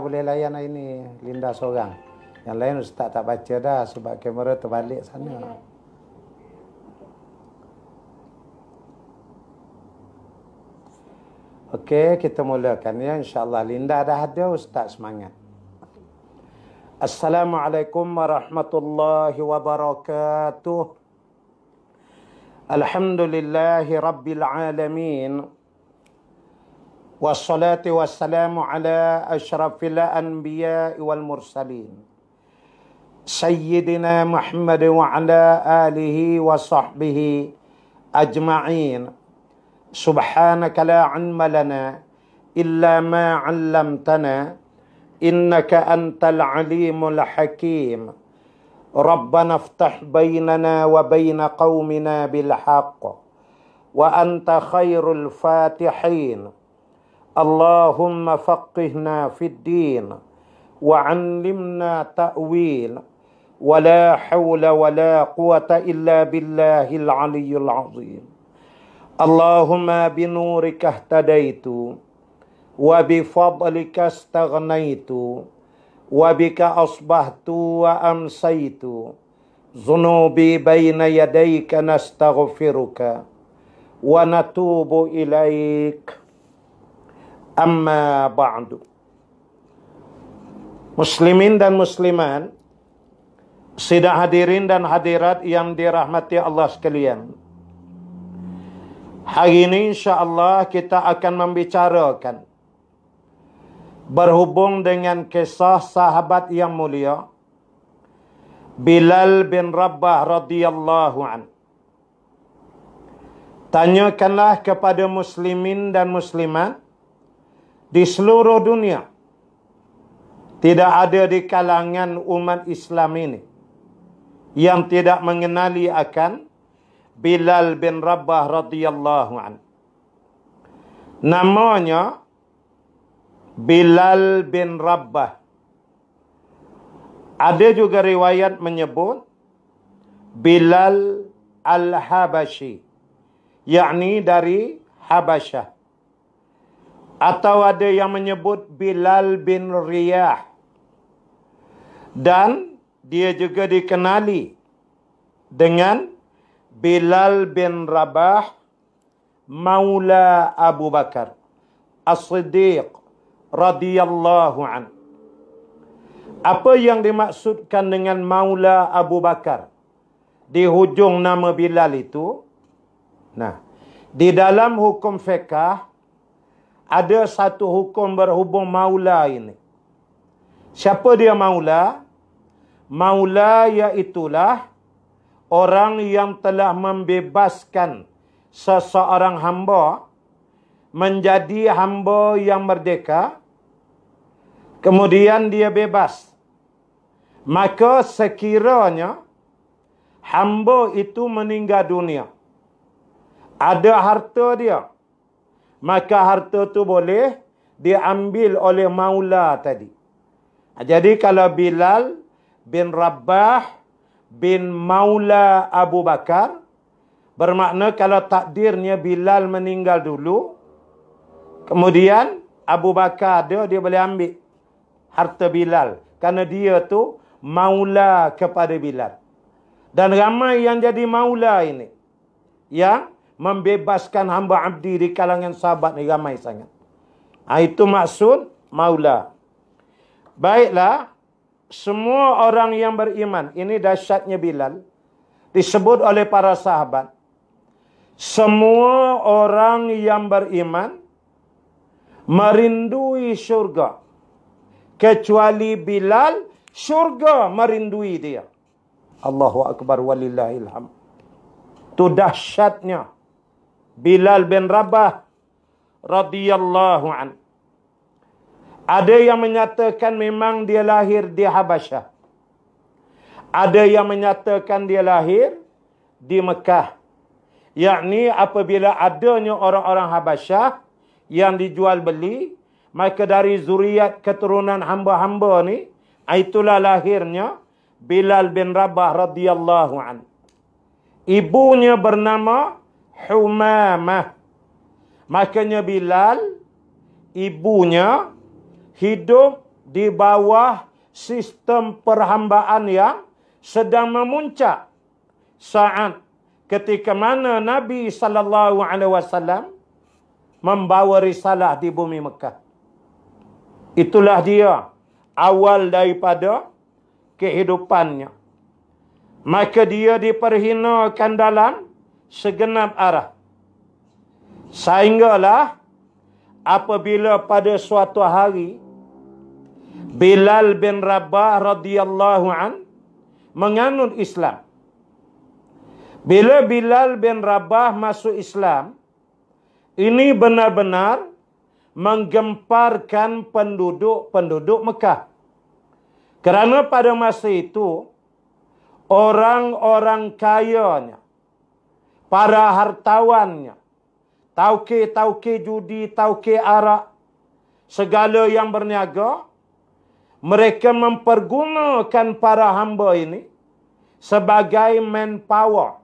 Boleh layan ini Linda seorang. Yang lain Ustaz tak baca dah sebab kamera terbalik sana. Okey, kita mulakan ya insya-Allah. Linda dah ada, Ustaz semangat. Assalamualaikum warahmatullahi wabarakatuh. Alhamdulillahi rabbil alamin. Wassalatu wassalamu ala asyrafil anbiya wal mursalin Sayyidina Muhammad wa ala alihi wa sahbihi ajma'in. Subhanaka la ilma lana illa ma 'allamtana innaka antal alimul hakim. Rabbana iftah bainana wa baina qaumina bil haqq wa anta khairul fatihin. Allahumma faqihna fid din wa 'allimna ta'wil wa la hawla wa la quwata illa billahil aliyyil azim. Allahumma binurika ihtadaitu wa bifadlika istaghnaitu wa bika asbahtu wa amsaitu. Zunubi baina yadayka nastaghfiruka wa natubu ilaik. Amma ba'du. Muslimin dan muslimat, sidang hadirin dan hadirat yang dirahmati Allah sekalian. Hari ini insya-Allah kita akan membicarakan berhubung dengan kisah sahabat yang mulia Bilal bin Rabah radhiyallahu an. Tanyakanlah kepada muslimin dan muslimat di seluruh dunia, tidak ada di kalangan umat Islam ini yang tidak mengenali akan Bilal bin Rabah radhiyallahu an. Namanya Bilal bin Rabah. Ada juga riwayat menyebut Bilal al-Habashi, yakni dari Habasyah. Atau ada yang menyebut Bilal bin Riyah. Dan dia juga dikenali dengan Bilal bin Rabah Maula Abu Bakar As-Siddiq radhiyallahu an. Apa yang dimaksudkan dengan Maula Abu Bakar di hujung nama Bilal itu? Nah, di dalam hukum fiqh ada satu hukum berhubung maula ini. Siapa dia maula? Maula iaitulah orang yang telah membebaskan seseorang hamba menjadi hamba yang merdeka, kemudian dia bebas. Maka sekiranya hamba itu meninggal dunia, ada harta dia, maka harta tu boleh diambil oleh maula tadi. Jadi kalau Bilal bin Rabah bin Maula Abu Bakar, bermakna kalau takdirnya Bilal meninggal dulu, kemudian Abu Bakar dia boleh ambil harta Bilal. Kerana dia tu maula kepada Bilal. Dan ramai yang jadi maula ini, yang membebaskan hamba abdi di kalangan sahabat ni ramai sangat. Itu maksud maula. Baiklah, semua orang yang beriman, ini dahsyatnya Bilal, disebut oleh para sahabat, semua orang yang beriman merindui syurga. Kecuali Bilal, syurga merindui dia. Allahu Akbar walillahil hamd. Itu dahsyatnya Bilal bin Rabah radhiyallahu an. Ada yang menyatakan memang dia lahir di Habasyah. Ada yang menyatakan dia lahir di Mekah. Yakni apabila adanya orang-orang Habasyah yang dijual beli, maka dari zuriat keturunan hamba-hamba ni, itulah lahirnya Bilal bin Rabah radhiyallahu an. Ibunya bernama Humamah. Makanya Bilal, ibunya hidup di bawah sistem perhambaan yang sedang memuncak saat ketika mana Nabi SAW membawa risalah di bumi Mekah. Itulah dia awal daripada kehidupannya. Maka dia diperhinakan dalam segenap arah. Sehinggalah apabila pada suatu hari Bilal bin Rabah radhiyallahu an menganut Islam. Bila Bilal bin Rabah masuk Islam, ini benar-benar menggemparkan penduduk Mekah. Kerana pada masa itu, orang-orang kayanya, para hartawannya, tauke-tauke judi, tauke arak, segala yang berniaga, mereka mempergunakan para hamba ini sebagai manpower,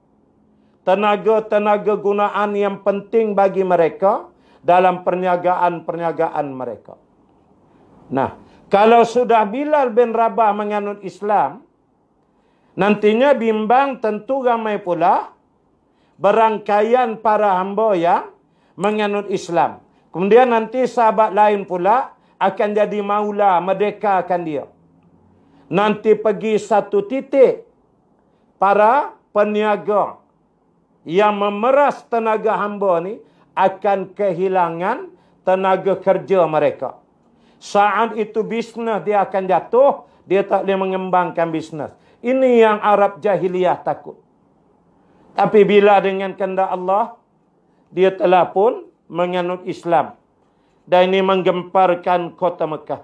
tenaga-tenaga gunaan yang penting bagi mereka dalam perniagaan-perniagaan mereka. Nah, kalau sudah Bilal bin Rabah menganut Islam, nantinya bimbang tentu ramai pula berangkaian para hamba yang menganut Islam. Kemudian nanti sahabat lain pula akan jadi maula, merdekakan dia. Nanti pergi satu titik, para peniaga yang memeras tenaga hamba ni akan kehilangan tenaga kerja mereka. Saat itu bisnes dia akan jatuh, dia tak boleh mengembangkan bisnes. Ini yang Arab jahiliyah takut. Tapi bila dengan kehendak Allah, dia telah pun menganut Islam. Dan ini menggemparkan kota Mekah.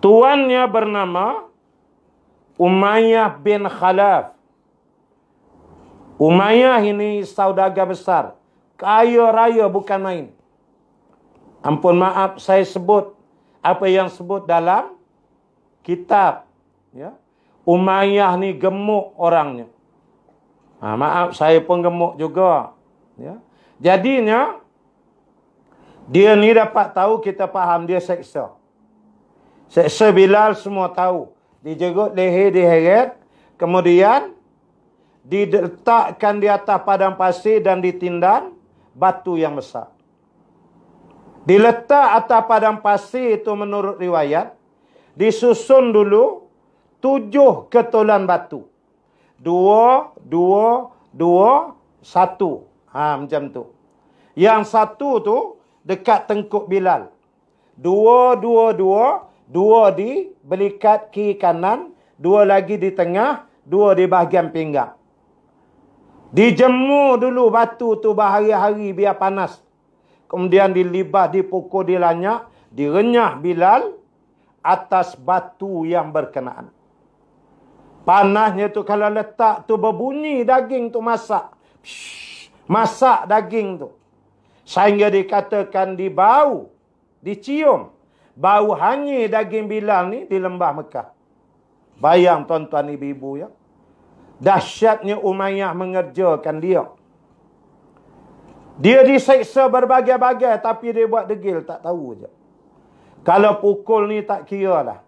Tuannya bernama Umayyah bin Khalaf. Umayyah ini saudagar besar. Kaya raya bukan main. Ampun maaf saya sebut apa yang sebut dalam kitab. Ya. Umayyah ni gemuk orangnya. Maaf saya pun gemuk juga. Ya. Jadinya dia ni dapat tahu, kita faham dia seksa. Seksa Bilal semua tahu. Dijerut leher, diheret. Kemudian diletakkan di atas padang pasir dan ditindan batu yang besar. Diletak atas padang pasir itu menurut riwayat, disusun dulu 7 ketulan batu. 2, 2, 2, 1. Macam tu. Yang satu tu dekat tengkuk Bilal. 2, 2, 2. 2 di belikat kiri kanan. 2 lagi di tengah. 2 di bahagian pinggang. Dijemur dulu batu tu berhari-hari biar panas. Kemudian dilibah, dipukul, dilanyak, direnyah Bilal atas batu yang berkenaan. Panasnya tu kalau letak tu berbunyi daging tu masak. Masak daging tu. Sehingga dikatakan dibau, dicium. Bau hanyir daging Bilal ni di lembah Mekah. Bayang tuan-tuan ibu-ibu ya. Dahsyatnya Umayyah mengerjakan dia. Dia diseksa berbagai-bagai tapi dia buat degil, tak tahu je. Kalau pukul ni tak kira lah.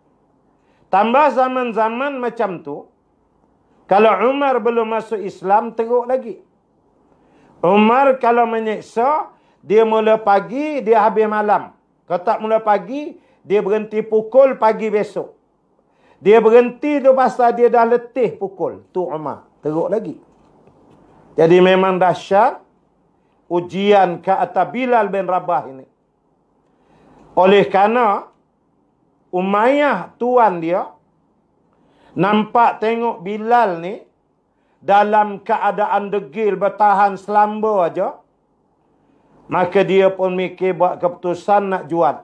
Tambah zaman-zaman macam tu, kalau Umar belum masuk Islam, teruk lagi. Umar kalau menyeksa, dia mula pagi, dia habis malam. Kalau tak mula pagi, dia berhenti pukul pagi besok. Dia berhenti tu pasal dia dah letih pukul. Tu Umar. Teruk lagi. Jadi memang dahsyat ujian ke atas Bilal bin Rabah ini. Oleh kerana Umayyah tuan dia nampak tengok Bilal ni dalam keadaan degil bertahan selamba aja, maka dia pun mikir buat keputusan nak jual.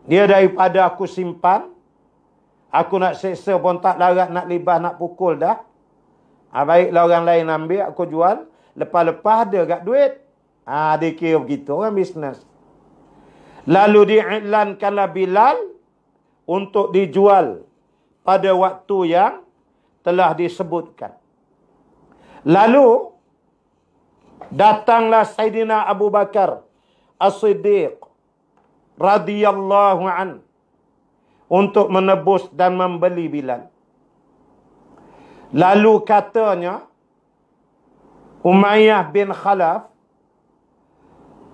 Dia daripada aku simpan, aku nak seksa pun tak larat nak libas nak pukul dah. Baiklah orang lain ambil, aku jual. Lepas-lepas ada kat duit. Dia kira begitu orang bisnes. Lalu diiklankanlah Bilal untuk dijual pada waktu yang telah disebutkan. Lalu datanglah Saidina Abu Bakar As-Siddiq radhiyallahu an untuk menebus dan membeli Bilal. Lalu katanya Umayyah bin Khalaf,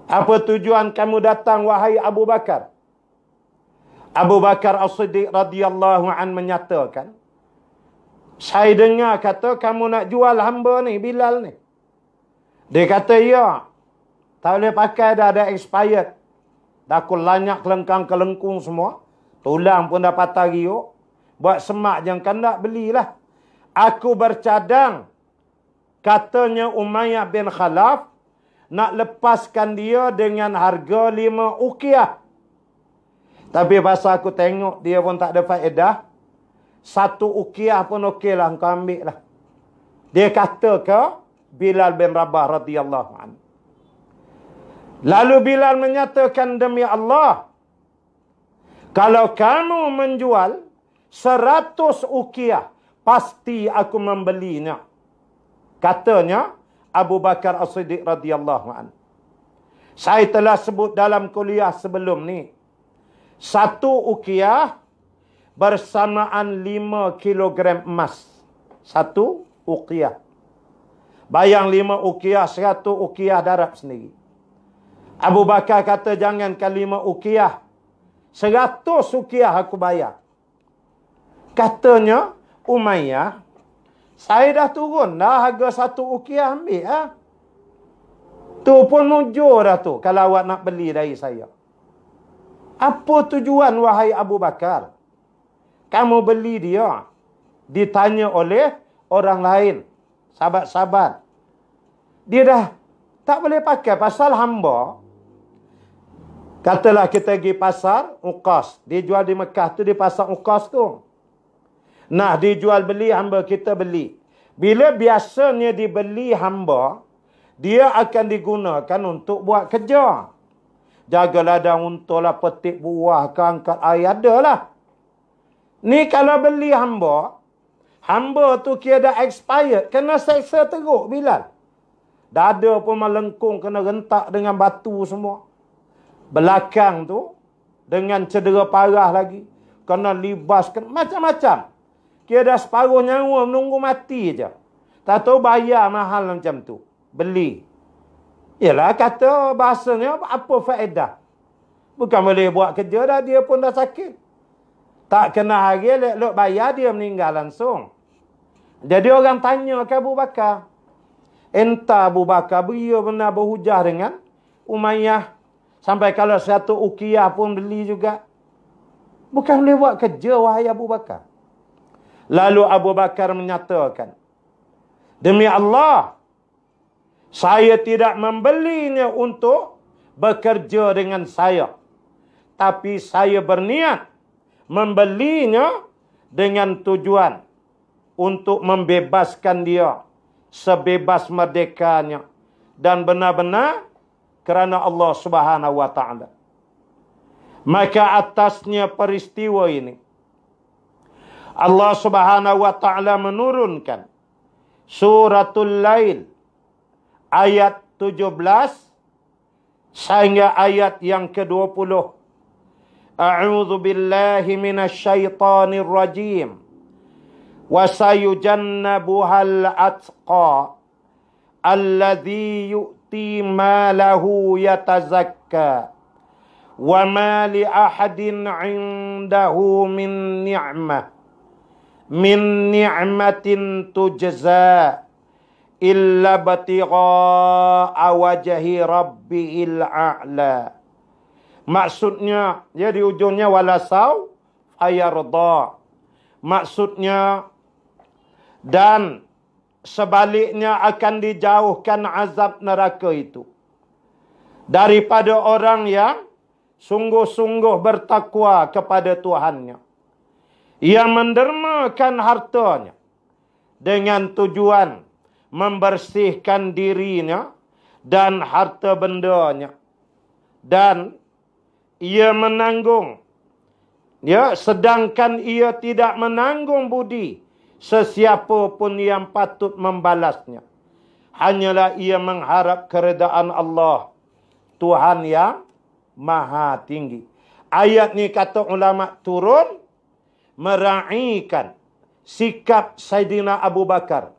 apa tujuan kamu datang wahai Abu Bakar? Abu Bakar As-Siddiq radhiyallahu an menyatakan, saya dengar kata kamu nak jual hamba ni, Bilal ni. Dia kata, ya. Tak boleh pakai, dah ada expired. Dah aku lanyak kelengkang-kelengkung semua. Tulang pun dah patah riuk. Buat semak jangan nak belilah. Aku bercadang, katanya Umayyah bin Khalaf, nak lepaskan dia dengan harga 5 uqiyah. Tapi pasal aku tengok dia pun tak ada faedah, 1 uqiyah pun okeylah, engkau ambil lah. Dia kata ke Bilal bin Rabah radhiyallahu anhu. Lalu Bilal menyatakan, demi Allah, kalau kamu menjual 100 uqiyah, pasti aku membelinya. Katanya Abu Bakar As-Siddiq radhiyallahu anhu. Saya telah sebut dalam kuliah sebelum ni, 1 uqiyah bersamaan 5 kilogram emas. 1 uqiyah. Bayang 5 uqiyah, 100 uqiyah darab sendiri. Abu Bakar kata, jangankan 5 uqiyah, 100 uqiyah aku bayar. Katanya Umayyah, saya dah turun dah harga 1 uqiyah, ambil ha? Tu pun mujur dah tu kalau awak nak beli dari saya. Apa tujuan wahai Abu Bakar? Kamu beli dia, ditanya oleh orang lain, sahabat-sahabat. Dia dah tak boleh pakai pasal hamba. Katalah kita pergi pasar Uqas, dia jual di Mekah tu, di pasar Uqas tu. Nah, dijual beli hamba kita beli. Bila biasanya dibeli hamba, dia akan digunakan untuk buat kerja. Jaga ladang untuk lah, petik buah ke, angkat air, ada lah. Ni kalau beli hamba, hamba tu kira dah expired, kena seksa teruk Bilal. Dada pun melengkung, kena rentak dengan batu semua. Belakang tu, dengan cedera parah lagi. Kena libas, kena macam-macam. Kira dah separuh nyawa menunggu mati je. Tak tahu bayar mahal macam tu. Beli. Yalah, kata bahasanya apa faedah. Bukan boleh buat kerja dah, dia pun dah sakit. Tak kena hari, elok bayar, dia meninggal langsung. Jadi orang tanya ke Abu Bakar. Entah Abu Bakar, beliau benar berhujah dengan Umayyah. Sampai kalau 1 uqiyah pun beli juga. Bukan boleh buat kerja wahai Abu Bakar. Lalu Abu Bakar menyatakan, demi Allah, saya tidak membelinya untuk bekerja dengan saya. Tapi saya berniat membelinya dengan tujuan untuk membebaskan dia sebebas merdekanya. Dan benar-benar kerana Allah Subhanahu wa ta'ala. Maka atasnya peristiwa ini, Allah Subhanahu wa ta'ala menurunkan Suratul Lail ayat 17 sehingga ayat yang ke-20 A'udzu billahi minasyaitonir rajim. Wa sayujannabuhal atqa alladzi yu'ti malahu yatazakka wa ma li ahadin 'indahu min ni'matin tujza illa batigha'a wajhi rabbil a'la. Maksudnya, ya di ujungnya walasau ayarda. Maksudnya, dan sebaliknya akan dijauhkan azab neraka itu daripada orang yang sungguh-sungguh bertakwa kepada Tuhannya, yang mendermakan hartanya dengan tujuan membersihkan dirinya dan harta bendanya, dan ia menanggung, ya, sedangkan ia tidak menanggung budi sesiapa pun yang patut membalasnya. Hanyalah ia mengharap keredaan Allah, Tuhan yang Maha Tinggi. Ayat ni kata ulama turun meraihkan sikap Saidina Abu Bakar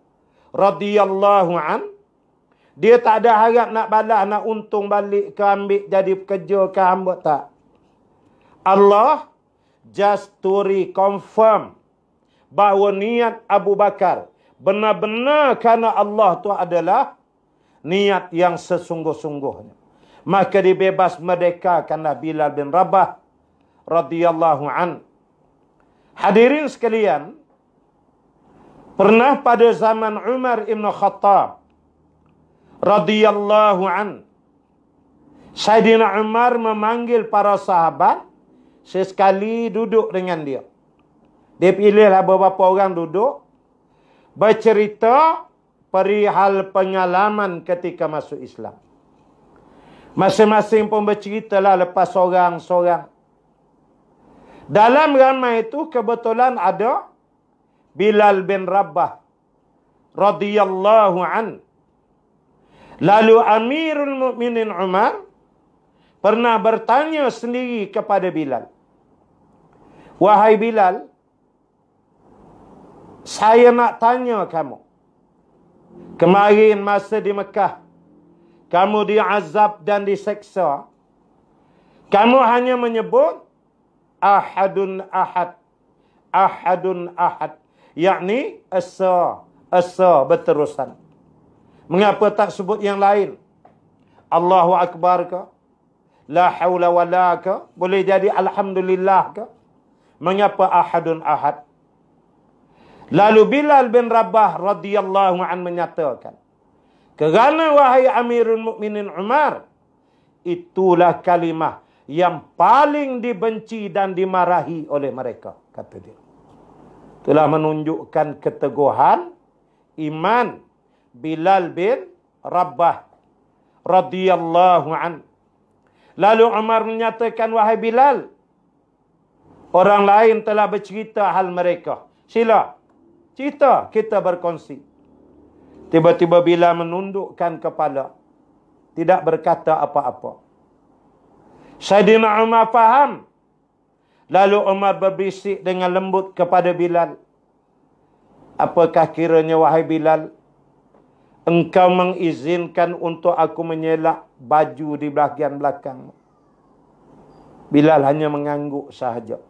radhiyallahu an. Dia tak ada harap nak balas, nak untung balik ke, ambil jadi pekerja ke, hamba tak. Allah just to reconfirm bahawa niat Abu Bakar benar-benar kerana Allah tu adalah niat yang sesungguh-sungguhnya. Maka dibebas merdekakanlah Bilal bin Rabah radhiyallahu an. Hadirin sekalian, pernah pada zaman Umar ibn Khattab radhiyallahu an, Saidina Umar memanggil para sahabat sesekali duduk dengan dia. Dia pilihlah beberapa orang duduk, bercerita perihal pengalaman ketika masuk Islam. Masing-masing pun berceritalah lepas seorang-seorang. Dalam ramai itu kebetulan ada Bilal bin Rabah radhiyallahu an. Lalu Amirul Mukminin Umar pernah bertanya sendiri kepada Bilal, "Wahai Bilal, saya nak tanya kamu. Kemarin masa di Mekah, kamu diazab dan diseksa. Kamu hanya menyebut Ahadun Ahad. Ahadun Ahad. Yakni asa berterusan. Mengapa tak sebut yang lain? Allahu Akbar ke? La hawla wa la ke? Boleh jadi Alhamdulillah ke? Mengapa Ahadun Ahad? Lalu Bilal bin Rabah radhiyallahu an menyatakan, kerana wahai Amirul Mukminin Umar, itulah kalimah yang paling dibenci dan dimarahi oleh mereka, kata dia. Telah menunjukkan keteguhan iman Bilal bin Rabah radhiyallahu an. Lalu Umar menyatakan, wahai Bilal, orang lain telah bercerita hal mereka. Sila, cerita, kita berkongsi. Tiba-tiba Bilal menundukkan kepala, tidak berkata apa-apa. Saidina Umar faham. Lalu Umar berbisik dengan lembut kepada Bilal, apakah kiranya wahai Bilal, engkau mengizinkan untuk aku menyelak baju di bahagian belakang? Bilal hanya mengangguk sahaja.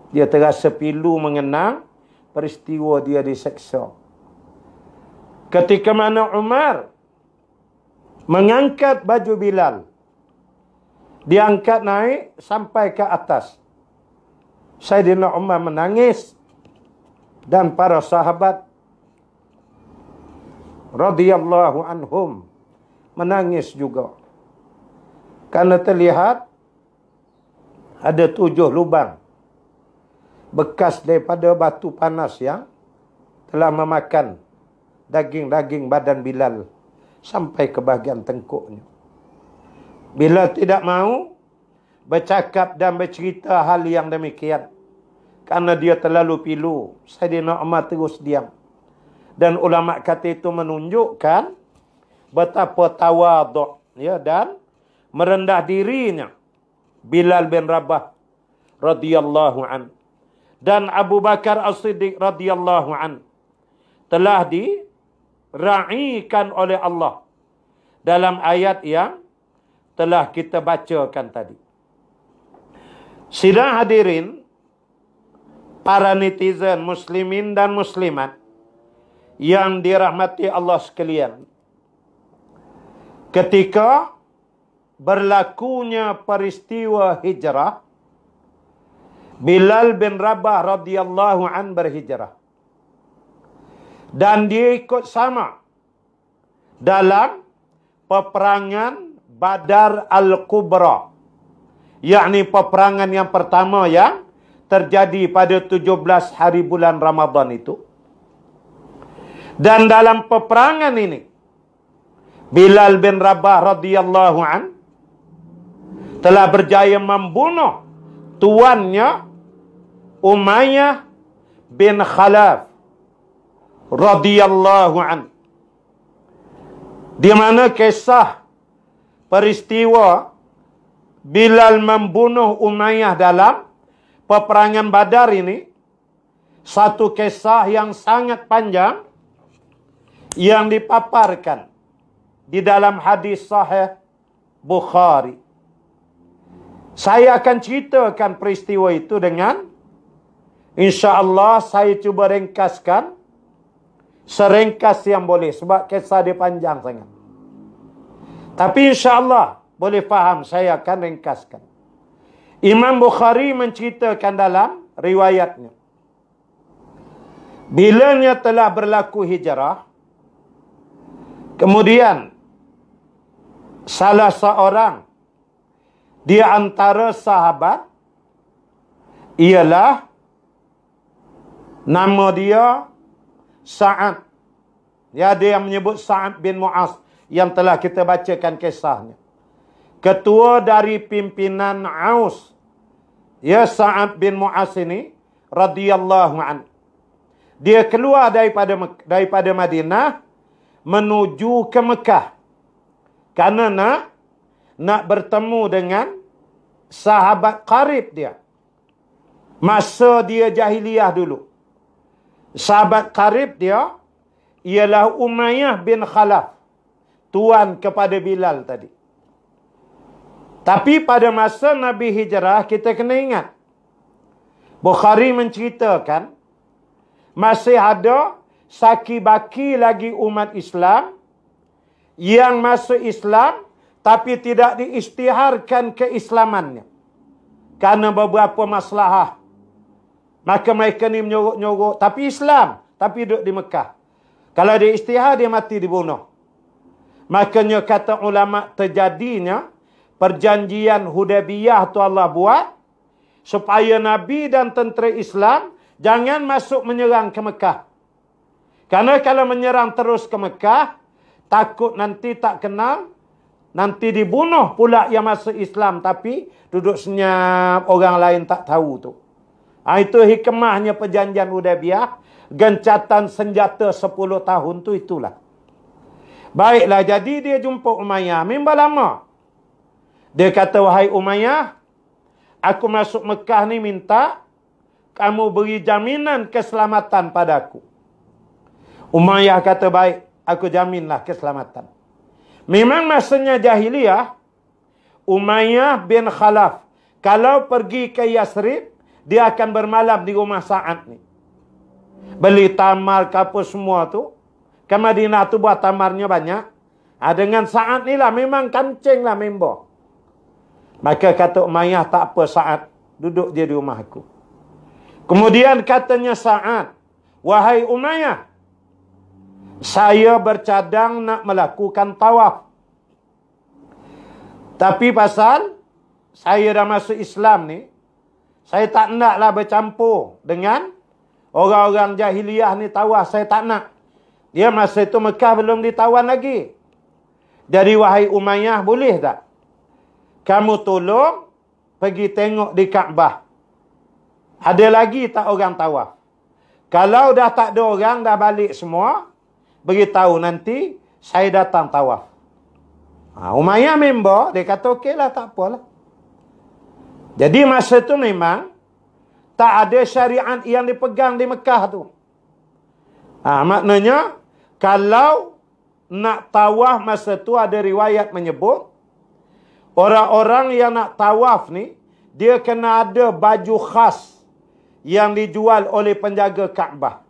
Dia terasa pilu mengenang peristiwa dia diseksa. Ketika mana Umar mengangkat baju Bilal, diangkat naik sampai ke atas, Saidina Umar menangis, dan para sahabat radhiyallahu anhum menangis juga. Karena terlihat ada 7 lubang bekas daripada batu panas yang telah memakan daging-daging badan Bilal sampai ke bahagian tengkuknya. Bilal tidak mahu bercakap dan bercerita hal yang demikian, karena dia terlalu pilu. Saidina Umar terus diam. Dan ulama kata itu menunjukkan betapa tawaduk, ya, dan merendah dirinya Bilal bin Rabah radhiyallahu an dan Abu Bakar As-Siddiq radhiyallahu an telah dira'ikan oleh Allah dalam ayat yang telah kita bacakan tadi. Sidang hadirin, para netizen muslimin dan muslimat yang dirahmati Allah sekalian, ketika berlakunya peristiwa hijrah, Bilal bin Rabah radhiyallahu an berhijrah. Dan dia ikut sama dalam peperangan Badar Al-Kubra. Yakni peperangan yang pertama yang terjadi pada 17 hari bulan Ramadan itu. Dan dalam peperangan ini, Bilal bin Rabah radhiyallahu an telah berjaya membunuh tuannya Umayyah bin Khalaf radhiyallahu an. Di mana kisah peristiwa Bilal membunuh Umayyah dalam peperangan Badar ini satu kisah yang sangat panjang yang dipaparkan di dalam hadis sahih Bukhari. Saya akan ceritakan peristiwa itu dengan, insya-Allah saya cuba ringkaskan seringkas yang boleh sebab kisah dia panjang sangat. Tapi insya-Allah boleh faham, saya akan ringkaskan. Imam Bukhari menceritakan dalam riwayatnya, bilanya telah berlaku hijrah, kemudian salah seorang di antara sahabat, ialah nama dia Sa'ad. Ya, ada yang menyebut Sa'ad bin Mu'az yang telah kita bacakan kisahnya. Ketua dari pimpinan Aus. Ya, Sa'ad bin Mu'az ini radhiyallahu an. Dia keluar daripada Madinah menuju ke Mekah. Karena nak bertemu dengan sahabat karib dia. Masa dia jahiliyah dulu. Sahabat karib dia ialah Umayyah bin Khalaf, tuan kepada Bilal tadi. Tapi pada masa Nabi hijrah, kita kena ingat, Bukhari menceritakan masih ada saki-baki lagi umat Islam yang masuk Islam tapi tidak diisytiharkan keislamannya karena beberapa masalah. Maka mereka ni menyorok-nyorok tapi Islam, tapi duduk di Mekah. Kalau dia isytihar, dia mati dibunuh. Makanya kata ulama, terjadinya perjanjian Hudaybiyah tu Allah buat supaya Nabi dan tentera Islam jangan masuk menyerang ke Mekah. Karena kalau menyerang terus ke Mekah, takut nanti tak kenal, nanti dibunuh pula yang masuk Islam tapi duduk senyap, orang lain tak tahu tu. Itu hikmahnya perjanjian Hudaybiyah, gencatan senjata 10 tahun tu itulah. Baiklah, jadi dia jumpa Umayyah, memang lama. Dia kata, wahai Umayyah, aku masuk Mekah ni minta kamu beri jaminan keselamatan padaku. Umayyah kata, baik, aku jaminlah keselamatan. Memang masanya jahiliyah, Umayyah bin Khalaf, kalau pergi ke Yasrib, dia akan bermalam di rumah Sa'ad ni. Beli tamar ke apa semua tu. Ke Madinah tu buat tamarnya banyak. Dengan Sa'ad ni lah, memang kancing lah member. Maka kata Umayyah, tak apa Sa'ad, duduk dia di rumah aku. Kemudian katanya Sa'ad, wahai Umayyah, saya bercadang nak melakukan tawaf. Tapi pasal saya dah masuk Islam ni, saya tak naklah bercampur dengan orang-orang jahiliyah ni tawaf. Saya tak nak. Dia masa itu Mekah belum ditawan lagi. Jadi wahai Umayyah, boleh tak kamu tolong pergi tengok di Kaabah, ada lagi tak orang tawaf? Kalau dah tak ada orang, dah balik semua, beritahu nanti saya datang tawaf. Umayyah member, dia kata okeylah, tak apalah. Jadi masa tu memang tak ada syariat yang dipegang di Mekah tu. Maknanya kalau nak tawaf masa tu ada riwayat menyebut orang-orang yang nak tawaf ni dia kena ada baju khas yang dijual oleh penjaga Kaabah.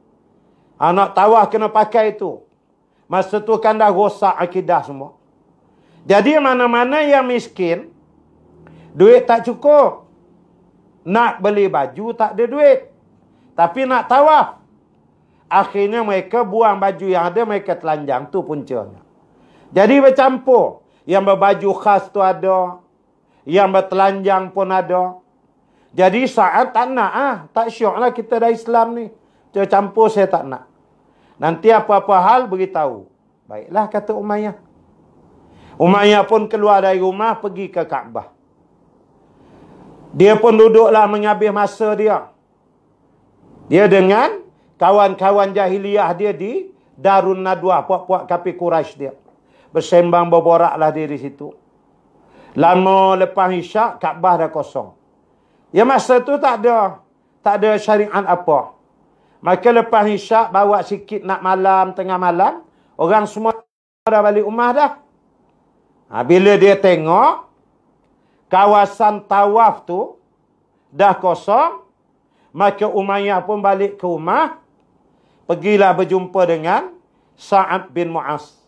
Nak tawaf kena pakai itu. Masa tu kan dah rosak akidah semua. Jadi mana-mana yang miskin, duit tak cukup. Nak beli baju tak ada duit. Tapi nak tawaf. Akhirnya mereka buang baju yang ada, mereka telanjang. Tu puncanya. Jadi bercampur. Yang berbaju khas tu ada. Yang bertelanjang pun ada. Jadi Sa'ad tak nak. Tak syok lah kita dah Islam ni. Dia campur, saya tak nak. Nanti apa-apa hal beritahu. Baiklah kata Umayyah. Umayyah pun keluar dari rumah pergi ke Kaabah. Dia pun duduklah menghabis masa dia. Dia dengan kawan-kawan jahiliyah dia di Darun Nadwah, puak-puak kafir Quraisy dia. Bersembang berboraklah dia di situ. Lama lepas Isyak, Kaabah dah kosong. Ya masa tu tak ada syariat apa. Maka lepas Isyak bawa sikit nak malam, tengah malam, orang semua dah balik rumah dah. Bila dia tengok kawasan tawaf tu dah kosong, maka Umayyah pun balik ke rumah, pergilah berjumpa dengan Sa'ad bin Mu'az.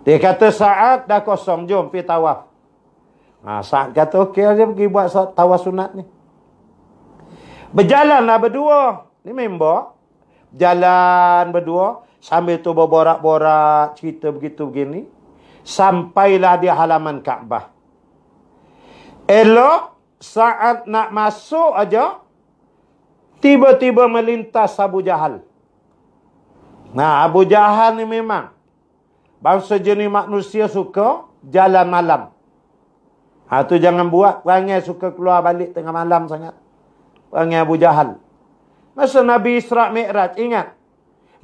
Dia kata, Sa'ad dah kosong, jom pergi tawaf. Sa'ad kata, okey aja pergi buat tawaf sunat ni. Berjalanlah berdua. Ni member. Jalan berdua. Sambil tu berborak-borak, cerita begitu begini. Sampailah di halaman Kaabah. Elok, Sa'ad nak masuk aja, tiba-tiba melintas Abu Jahal. Abu Jahal ni memang bangsa jenis manusia suka jalan malam. Tu jangan buat. Perangai suka keluar balik tengah malam sangat. Perangai Abu Jahal. Masa Nabi Isra' Mi'raj, ingat.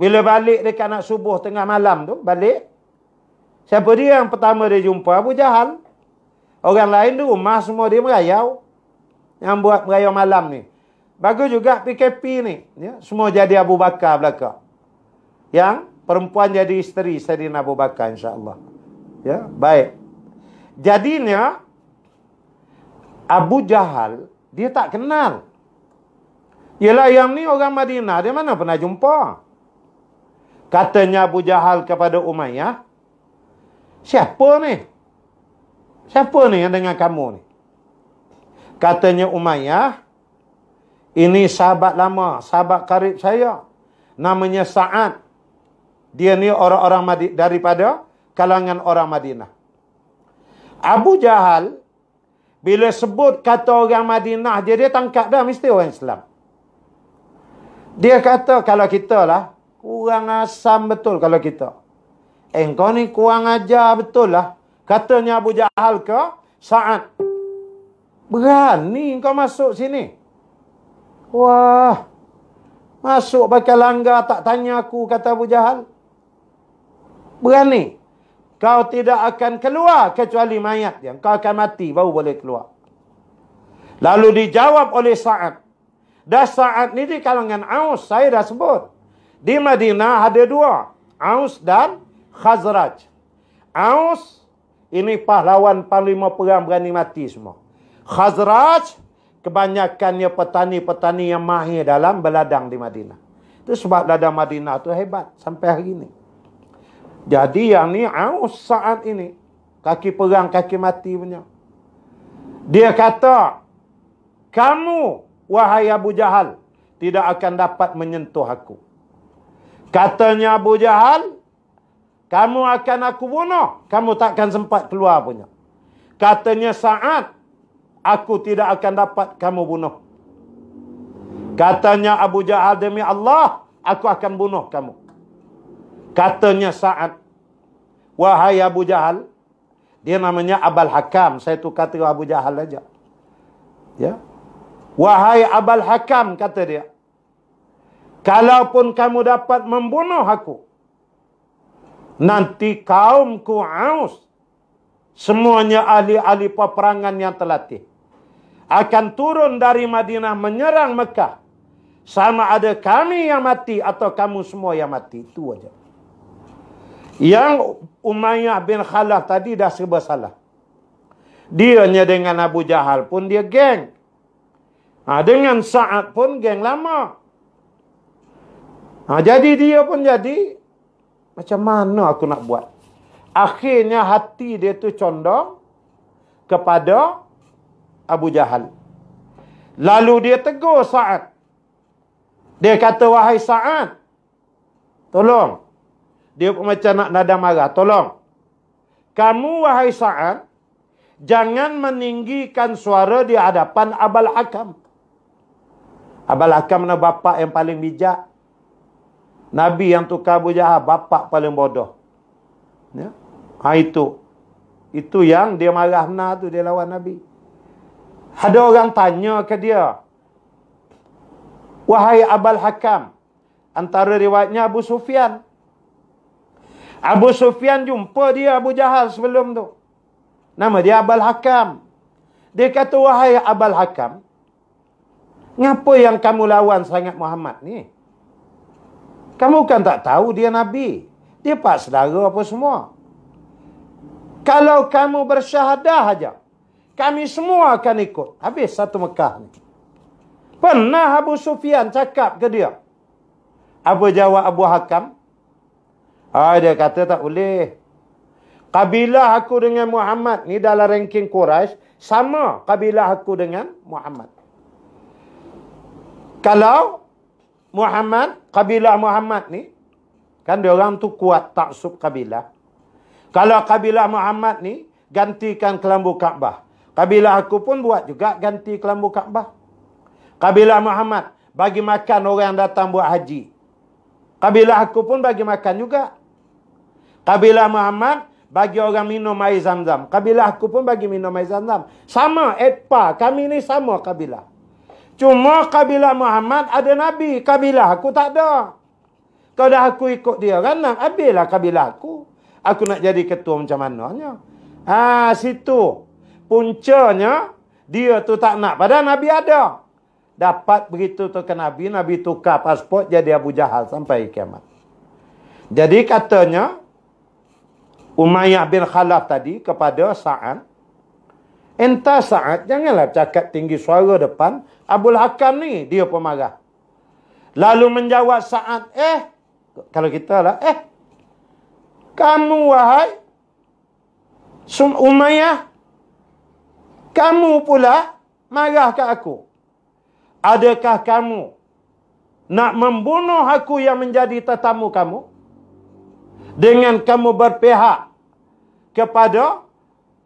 Bila balik dekat nak subuh tengah malam tu, balik. Siapa dia yang pertama dia jumpa? Abu Jahal. Orang lain tu rumah semua dia merayau. Yang buat merayau malam ni. Bagus juga PKP ni. Ya, semua jadi Abu Bakar belakang. Yang perempuan jadi isteri Sayyidina Abu Bakar insya-Allah. Ya, baik. Jadinya Abu Jahal dia tak kenal. Yalah yang ni orang Madinah, dia mana pernah jumpa. Katanya Abu Jahal kepada Umayyah, siapa ni? Siapa ni yang dengan kamu ni? Katanya Umayyah, ini sahabat lama, sahabat karib saya. Namanya Sa'ad. Dia ni orang-orang daripada kalangan orang Madinah. Abu Jahal, bila sebut kata orang Madinah, dia tangkap dah mesti orang Islam. Dia kata, kalau kita lah, kurang asam betul kalau kita. Engkau ni kurang ajar betul lah. Katanya Abu Jahal ke Sa'ad. Berani kau masuk sini? Wah, masuk bakal langgar tak tanya aku, kata Abu Jahal. Berani. Kau tidak akan keluar kecuali mayat dia. Kau akan mati baru boleh keluar. Lalu dijawab oleh Sa'ad. Dah Sa'ad ni di kalangan Aus, saya dah sebut. Di Madinah ada dua, Aus dan Khazraj. Aus ini pahlawan panglima perang berani mati semua. Khazraj kebanyakannya petani-petani yang mahir dalam berladang di Madinah. Itu sebab ladang Madinah tu hebat sampai hari ini. Jadi yang ni Aus Sa'ad ini kaki perang kaki mati punya. Dia kata, kamu wahai Abu Jahal tidak akan dapat menyentuh aku. Katanya Abu Jahal, kamu akan aku bunuh. Kamu takkan sempat keluar punya. Katanya Sa'ad, aku tidak akan dapat kamu bunuh. Katanya Abu Jahal, demi Allah, aku akan bunuh kamu. Katanya Sa'ad, wahai Abu Jahal, dia namanya Abul Hakam. Saya tukar kata Abu Jahal aja. Ya. Wahai Abul Hakam, kata dia, kalaupun kamu dapat membunuh aku, nanti kaumku Aus semuanya ahli-ahli peperangan yang terlatih. akan turun dari Madinah menyerang Mekah. Sama ada kami yang mati atau kamu semua yang mati. Itu aja. Yang Umayyah bin Khalaf tadi dah serba salah. Dianya dengan Abu Jahal pun dia geng. Dengan Sa'ad pun geng lama. Jadi dia pun jadi, macam mana aku nak buat? Akhirnya hati dia tu condong kepada Abu Jahal. Lalu dia tegur Sa'ad. Dia kata, wahai Sa'ad, tolong. Dia pun macam nak nada marah. Tolong. Kamu, wahai Sa'ad, jangan meninggikan suara di hadapan Abul Hakam. Abul Hakam adalah bapa yang paling bijak. Nabi yang tukar Abu Jahal, bapa paling bodoh. Ya? Itu yang dia marah benar tu, dia lawan Nabi. Ada orang tanya ke dia, wahai Abul Hakam, antara riwayatnya Abu Sufyan. Abu Sufyan jumpa dia Abu Jahal sebelum tu. Nama dia Abul Hakam. Dia kata, wahai Abul Hakam, ngapa yang kamu lawan sangat Muhammad ni? Kamu kan tak tahu dia Nabi. Dia pak saudara apa semua. Kalau kamu bersyahadah aja, kami semua akan ikut. Habis satu Mekah ni. Pernah Abu Sufyan cakap ke dia? Apa jawab Abu Hakam? Dia kata tak boleh. Kabilah aku dengan Muhammad ni dalam ranking Quraisy sama kabilah aku dengan Muhammad. Kalau Muhammad, kabilah Muhammad ni, kan dia orang tu kuat taksub kabilah. Kalau kabilah Muhammad ni gantikan kelambu Kaabah. Kabilah aku pun buat juga ganti kelambu Kaabah. Kabilah Muhammad bagi makan orang yang datang buat haji. Kabilah aku pun bagi makan juga. Kabilah Muhammad bagi orang minum air Zam-Zam. Kabilah aku pun bagi minum air Zam-Zam. Sama, etpa. Kami ni sama kabilah. Cuma kabilah Muhammad ada Nabi. Kabilah aku tak ada. Kalau dah aku ikut dia kan, nak habislah kabilah aku. Aku nak jadi ketua macam mananya. Situ. Puncanya, dia tu tak nak. Padahal Nabi ada. Dapat begitu tu ke Nabi, Nabi tukar pasport jadi Abu Jahal sampai kiamat. Jadi katanya, Umayyah bin Khalaf tadi kepada Sa'ad, entah Sa'ad, janganlah cakap tinggi suara depan Abul Hakam ni. Dia pun marah. Lalu menjawab Sa'ad, kalau kita lah, kamu wahai Umayyah, kamu pula marah ke aku. Adakah kamu nak membunuh aku yang menjadi tetamu kamu? Dengan kamu berpihak kepada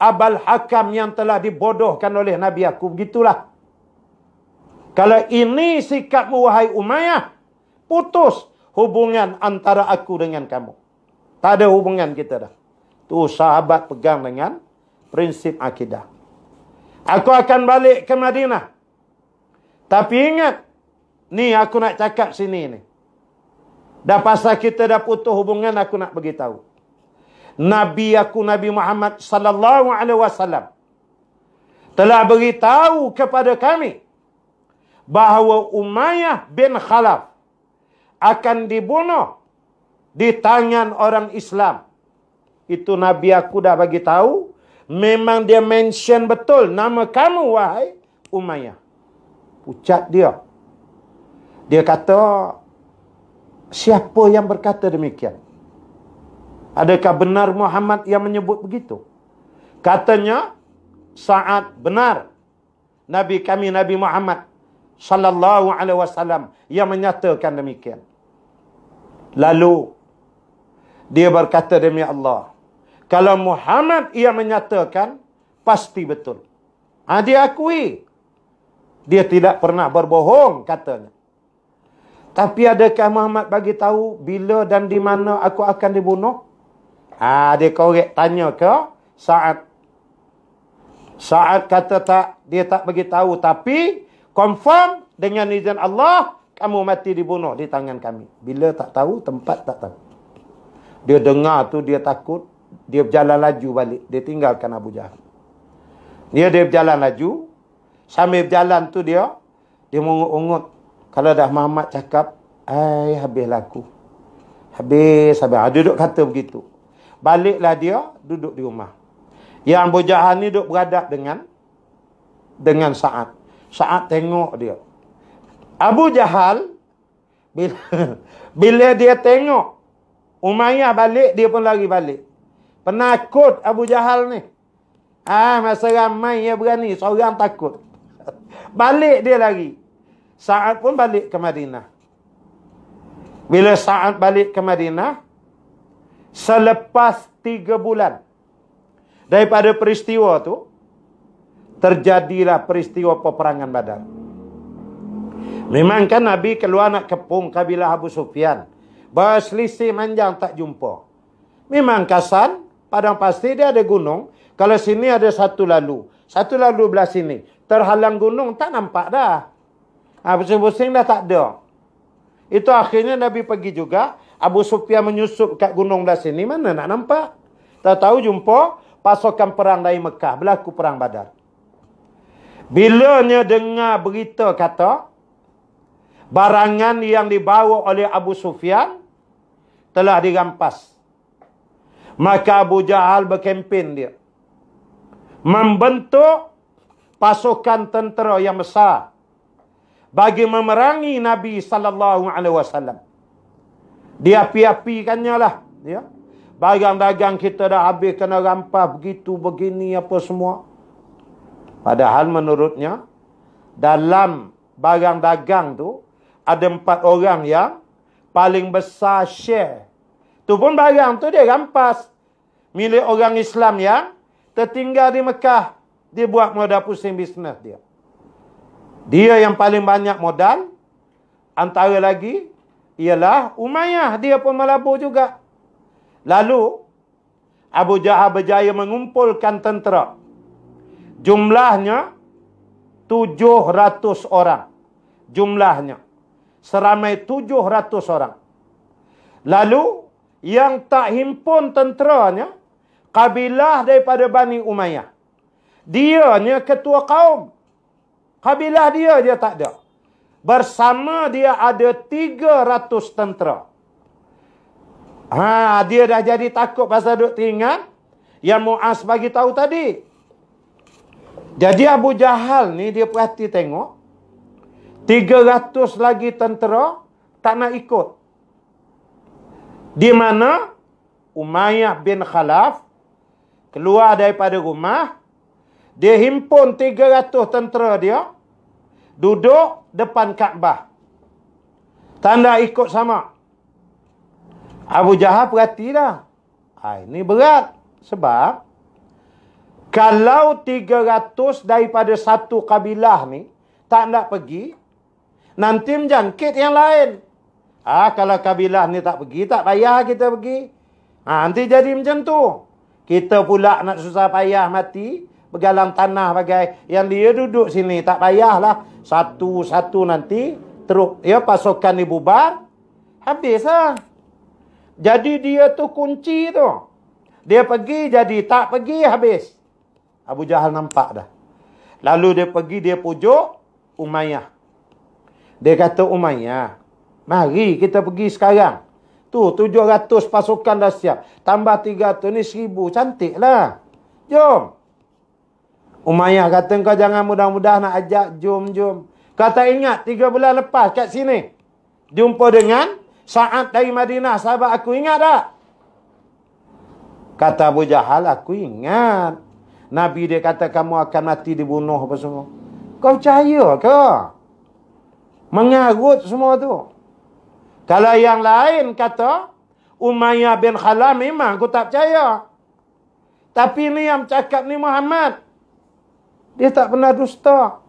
Abul Hakam yang telah dibodohkan oleh Nabi aku. Begitulah. Kalau ini sikapmu wahai Umayyah, putus hubungan antara aku dengan kamu. Tak ada hubungan kita dah. Tu sahabat pegang dengan prinsip akidah. Aku akan balik ke Madinah. Tapi ingat, ni aku nak cakap sini ni. Dah pasal kita dah putus hubungan, aku nak beritahu. Nabi aku, Nabi Muhammad sallallahu alaihi wasallam telah beritahu kepada kami bahawa Umayyah bin Khalaf akan dibunuh di tangan orang Islam. Itu Nabi aku dah bagi tahu. Memang dia mention betul nama kamu wahai Umayyah. Ucat dia. Dia kata, siapa yang berkata demikian? Adakah benar Muhammad yang menyebut begitu? Katanya, Sa'ad benar. Nabi kami, Nabi Muhammad sallallahu alaihi wasallam yang menyatakan demikian. Lalu, dia berkata demi Allah, kalau Muhammad yang menyatakan, pasti betul. Dia akui. Dia tidak pernah berbohong, katanya. Tapi adakah Muhammad bagi tahu bila dan di mana aku akan dibunuh? Dia korek tanya ke Sa'ad. Sa'ad kata tak, dia tak bagi tahu. Tapi confirm dengan izin Allah, kamu mati dibunuh di tangan kami. Bila tak tahu, tempat tak tahu. Dia dengar tu, dia takut. Dia berjalan laju balik. Dia tinggalkan Abu Jahal. Dia berjalan laju. Sambil berjalan tu dia mengungut-ungut. Kalau dah Muhammad cakap, habis laku. Habis. Duduk kata begitu. Baliklah dia, duduk di rumah. Yang Abu Jahal ni duduk beradab dengan Sa'ad. Sa'ad tengok dia. Abu Jahal, bila dia tengok Umayyah balik, dia pun lari balik. Penakut Abu Jahal ni. Masa ramai dia berani, seorang takut. Balik dia lari. Sa'ad pun balik ke Madinah. Bila Sa'ad balik ke Madinah, selepas 3 bulan daripada peristiwa tu, terjadilah peristiwa peperangan Badar. Memang kan Nabi keluar nak kepung kabilah Abu Sufyan. Berselisih manjang tak jumpa. Memang kasan, padang pasti dia ada gunung. Kalau sini ada satu lalu belah sini. Terhalang gunung, tak nampak dah. Pusing-pusing dah tak ada. Itu akhirnya Nabi pergi juga. Abu Sufyan menyusup kat gunung belah sini, mana nak nampak. Tahu jumpa pasukan perang dari Mekah, berlaku perang Badar. Bilanya dengar berita kata, barangan yang dibawa oleh Abu Sufyan telah dirampas. Maka Abu Jahal berkempen dia. Membentuk pasukan tentera yang besar bagi memerangi Nabi SAW. Dia api-apikannya lah. Ya. Barang-dagang kita dah habis kena rampas, begitu, begini, apa semua. Padahal menurutnya, dalam barang dagang tu, ada 4 orang yang paling besar share. Tu pun barang tu dia rampas. Milik orang Islam yang tertinggal di Mekah. Dia buat modal pusing bisnes dia. Dia yang paling banyak modal. Antara lagi ialah Umayyah. Dia pun melabur juga. Lalu Abu Jahal berjaya mengumpulkan tentera. Jumlahnya 700 orang. Jumlahnya. Seramai 700 orang. Lalu yang tak himpun tenteranya, kabilah daripada Bani Umayyah. Dianya ketua kaum. Kabilah dia tak ada. Bersama dia ada 300 tentera. Dia dah jadi takut pasal duk teringat yang Muaz bagi tahu tadi. Jadi Abu Jahal ni dia perhati tengok 300 lagi tentera tak nak ikut. Di mana Umayyah bin Khalaf keluar daripada rumah, dia himpun 300 tentera dia, duduk depan Kaabah. Tanda ikut sama. Abu Jahal perhatilah. Ini berat. Sebab kalau 300 daripada satu kabilah ni tak nak pergi, nanti menjangkit yang lain. Kalau kabilah ni tak pergi, tak payah kita pergi. Nanti jadi macam tu. Kita pula nak susah payah mati, bergalang tanah bagai yang dia duduk sini. Tak payahlah. Satu-satu nanti, teruk ya, pasukan ni bubar, habislah. Jadi dia tu kunci tu. Dia pergi jadi, tak pergi habis. Abu Jahal nampak dah. Lalu dia pergi, dia pujuk Umayyah. Dia kata, Umayyah, mari kita pergi sekarang. Tu 700 pasukan dah siap. Tambah 300 ni 1000. Cantik lah. Jom. Umayyah kata, kau jangan mudah-mudah nak ajak. Jom. Kau tak ingat 3 bulan lepas kat sini jumpa dengan Sa'ad dari Madinah, sahabat aku, ingat tak? Kata Abu Jahal, aku ingat. Nabi dia kata kamu akan mati dibunuh apa semua. Kau percaya ke? Mengarut semua tu. Kalau yang lain kata Umayyah bin Khalaf, memang aku tak percaya. Tapi ni yang cakap ni Muhammad, dia tak pernah dusta.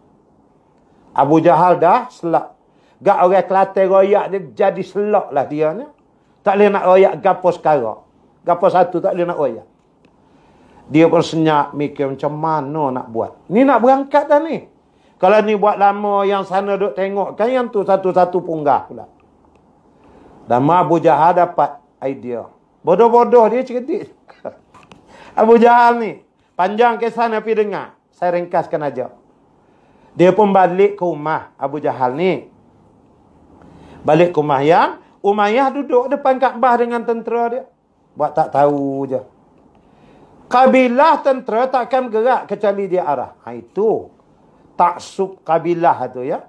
Abu Jahal dah selak. Gak orang Kelantan royak dia jadi selak lah dia ni. Tak boleh nak royak gapo sekarang. Gapo satu tak boleh nak royak. Dia pun senyap mikir macam mana nak buat. Ni nak berangkat dah ni. Kalau ni buat lama, yang sana duk tengok kan, yang tu satu-satu punggah pula. Dan Abu Jahal dapat idea. Bodoh-bodoh dia cerdik. Abu Jahal ni panjang kisah Nabi dengar. Saya ringkaskan aja. Dia pun balik ke rumah Abu Jahal ni. Balik ke rumah yang Umayyah duduk depan Kaabah dengan tentera dia. Buat tak tahu je. Kabilah tentera takkan gerak kecuali dia arah. Itu taksub kabilah tu ya.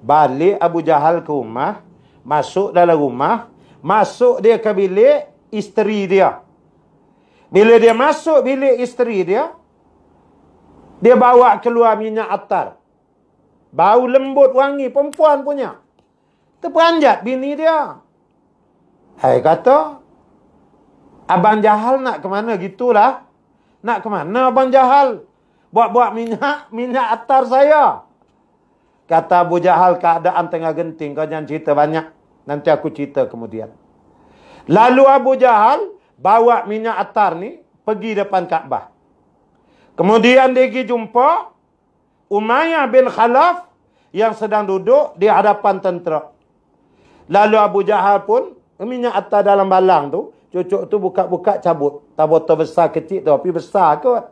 Balik Abu Jahal ke rumah. Masuk dalam rumah. Masuk dia ke bilik isteri dia. Bila dia masuk bilik isteri dia, dia bawa keluar minyak atar. Bau lembut wangi, perempuan punya. Terperanjat bini dia. Hai kata, Abang Jahal nak ke mana gitulah? Nak ke mana Abang Jahal? Buat-buat minyak atar saya. Kata Abu Jahal, keadaan tengah genting. Kau jangan cerita banyak. Nanti aku cerita kemudian. Lalu Abu Jahal bawa minyak atar ni pergi depan Kaabah. Kemudian dia pergi jumpa Umayyah bin Khalaf yang sedang duduk di hadapan tentera. Lalu Abu Jahal pun minyak atar dalam balang tu, cucuk tu buka-buka cabut. Tak botol besar kecil tu, tapi besar kot.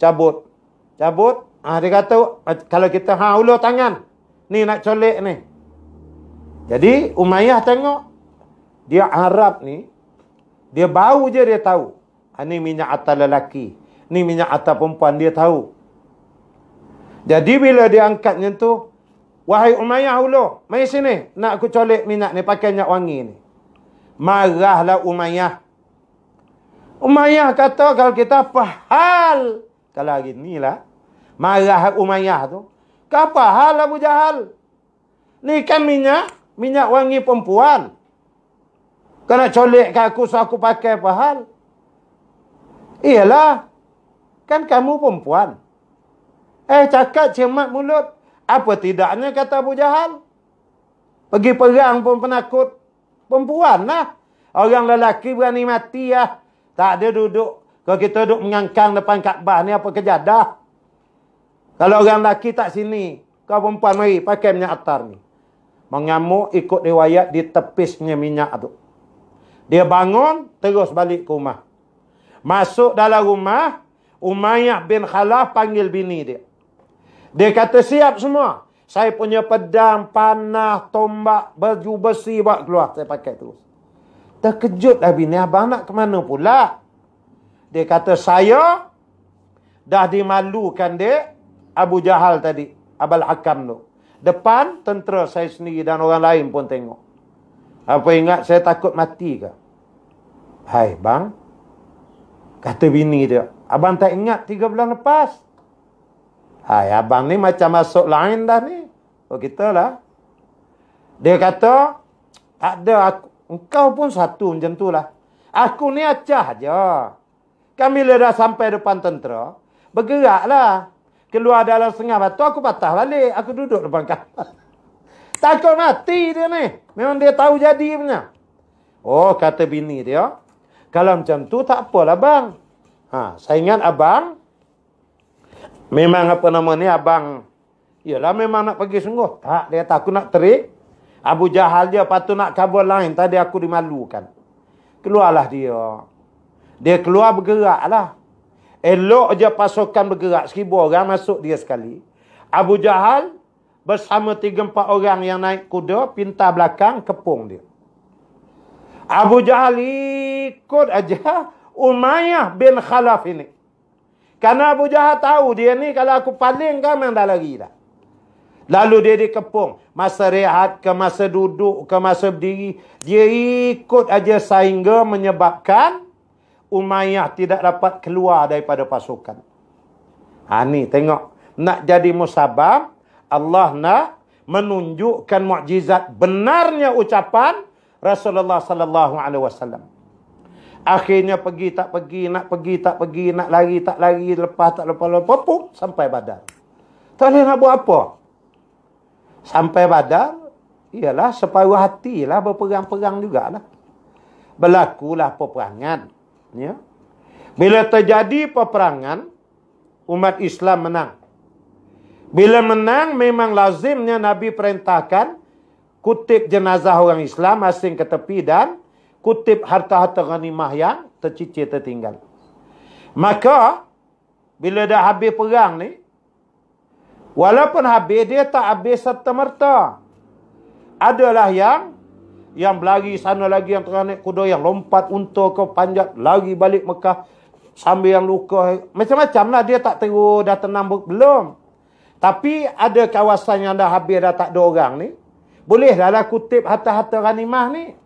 Cabut. Dia kata, kalau kita ulur tangan. Ni nak colek ni. Jadi Umayyah tengok. Dia Arab ni. Dia bau je dia tahu. Ni minyak atar lelaki. Ni minyak atar perempuan dia tahu. Jadi bila dia angkatnya tu. Wahai Umayyah ulur. Mari sini. Nak aku colek minyak ni. Pakai minyak wangi ni. Marahlah Umayyah. Umayyah kata kalau kita apa hal. Kalau hari ni lah. Marah Umayyah tu. Apa hal Abu Jahal? Ni kan minyak wangi perempuan. Kau nak colek ke aku so aku pakai apa hal? Iyalah. Kan kamu perempuan. Cakap cermat mulut. Apa tidaknya kata Abu Jahal? Pergi perang pun penakut. Perempuan lah. Orang lelaki berani mati lah. Tak ada duduk. Kalau kita duduk mengangkang depan Kaabah ni apa kejadah. Kalau orang lelaki tak sini. Kau perempuan mari pakai minyak atar ni. Mengamuk ikut riwayat di tepisnya minyak tu. Dia bangun terus balik ke rumah. Masuk dalam rumah. Umayyah bin Khalaf panggil bini dia. Dia kata siap semua. Saya punya pedang, panah, tombak, baju besi buat keluar. Saya pakai terus. Terkejutlah bini. Abang nak ke mana pula? Dia kata saya dah dimalukan dia Abu Jahal tadi. Abul Hakam tu. Depan tentera saya sendiri dan orang lain pun tengok. Apa ingat saya takut mati ke? Hai bang. Kata bini dia. Abang tak ingat 3 bulan lepas. Hai, abang ni macam masuk lain dah ni. Oh, kita lah. Dia kata, tak ada. Engkau pun satu macam tu lah. Aku ni acah je. Kan bila dah sampai depan tentera, bergeraklah. Keluar dalam setengah batu, aku patah balik. Aku duduk depan kapal. Takut mati dia ni. Memang dia tahu jadi punya. Oh, kata bini dia. Kalau macam tu, tak apalah bang. Saya ingat abang. Memang apa nama ni abang. Yalah memang nak pergi sungguh. Tak, dia kata aku nak terik. Abu Jahal dia patut nak kabur lain. Tadi aku dimalukan. Keluarlah dia. Dia keluar bergeraklah. Elok je pasukan bergerak. 1,000 orang masuk dia sekali. Abu Jahal bersama 3-4 orang yang naik kuda. Pintar belakang kepung dia. Abu Jahal ikut aja Umayyah bin Khalaf ini. Karena Abu Jahal tahu dia ni kalau aku paling kan memang dah lari dah. Lalu dia dikepung. Masa rehat ke masa duduk ke masa berdiri. Dia ikut aja sehingga menyebabkan Umayyah tidak dapat keluar daripada pasukan. Ni tengok. Nak jadi musabab. Allah nak menunjukkan mukjizat benarnya ucapan Rasulullah sallallahu alaihi wasallam. Akhirnya pergi tak pergi, nak pergi tak pergi, nak lari tak lari, lepas tak lepas, pum, sampai Badar. Tak boleh nak buat apa. Sampai Badar, ialah separuh hatilah berperang-perang jugalah. Berlakulah peperangan. Ya. Bila terjadi peperangan, umat Islam menang. Bila menang, memang lazimnya Nabi perintahkan kutip jenazah orang Islam asing ke tepi dan kutip harta-harta ghanimah yang tercicir tertinggal. Maka, bila dah habis perang ni, Walaupun habis, dia tak habis serta-merta. Adalah yang berlari sana lagi, yang tengah naik kuda, yang lompat unta ke panjat, lari balik Mekah sambil yang luka. Macam-macam lah, dia tak terus dah tenang belum. Tapi ada kawasan yang dah habis, dah tak ada orang ni. Boleh dah kutip harta-harta ghanimah ni.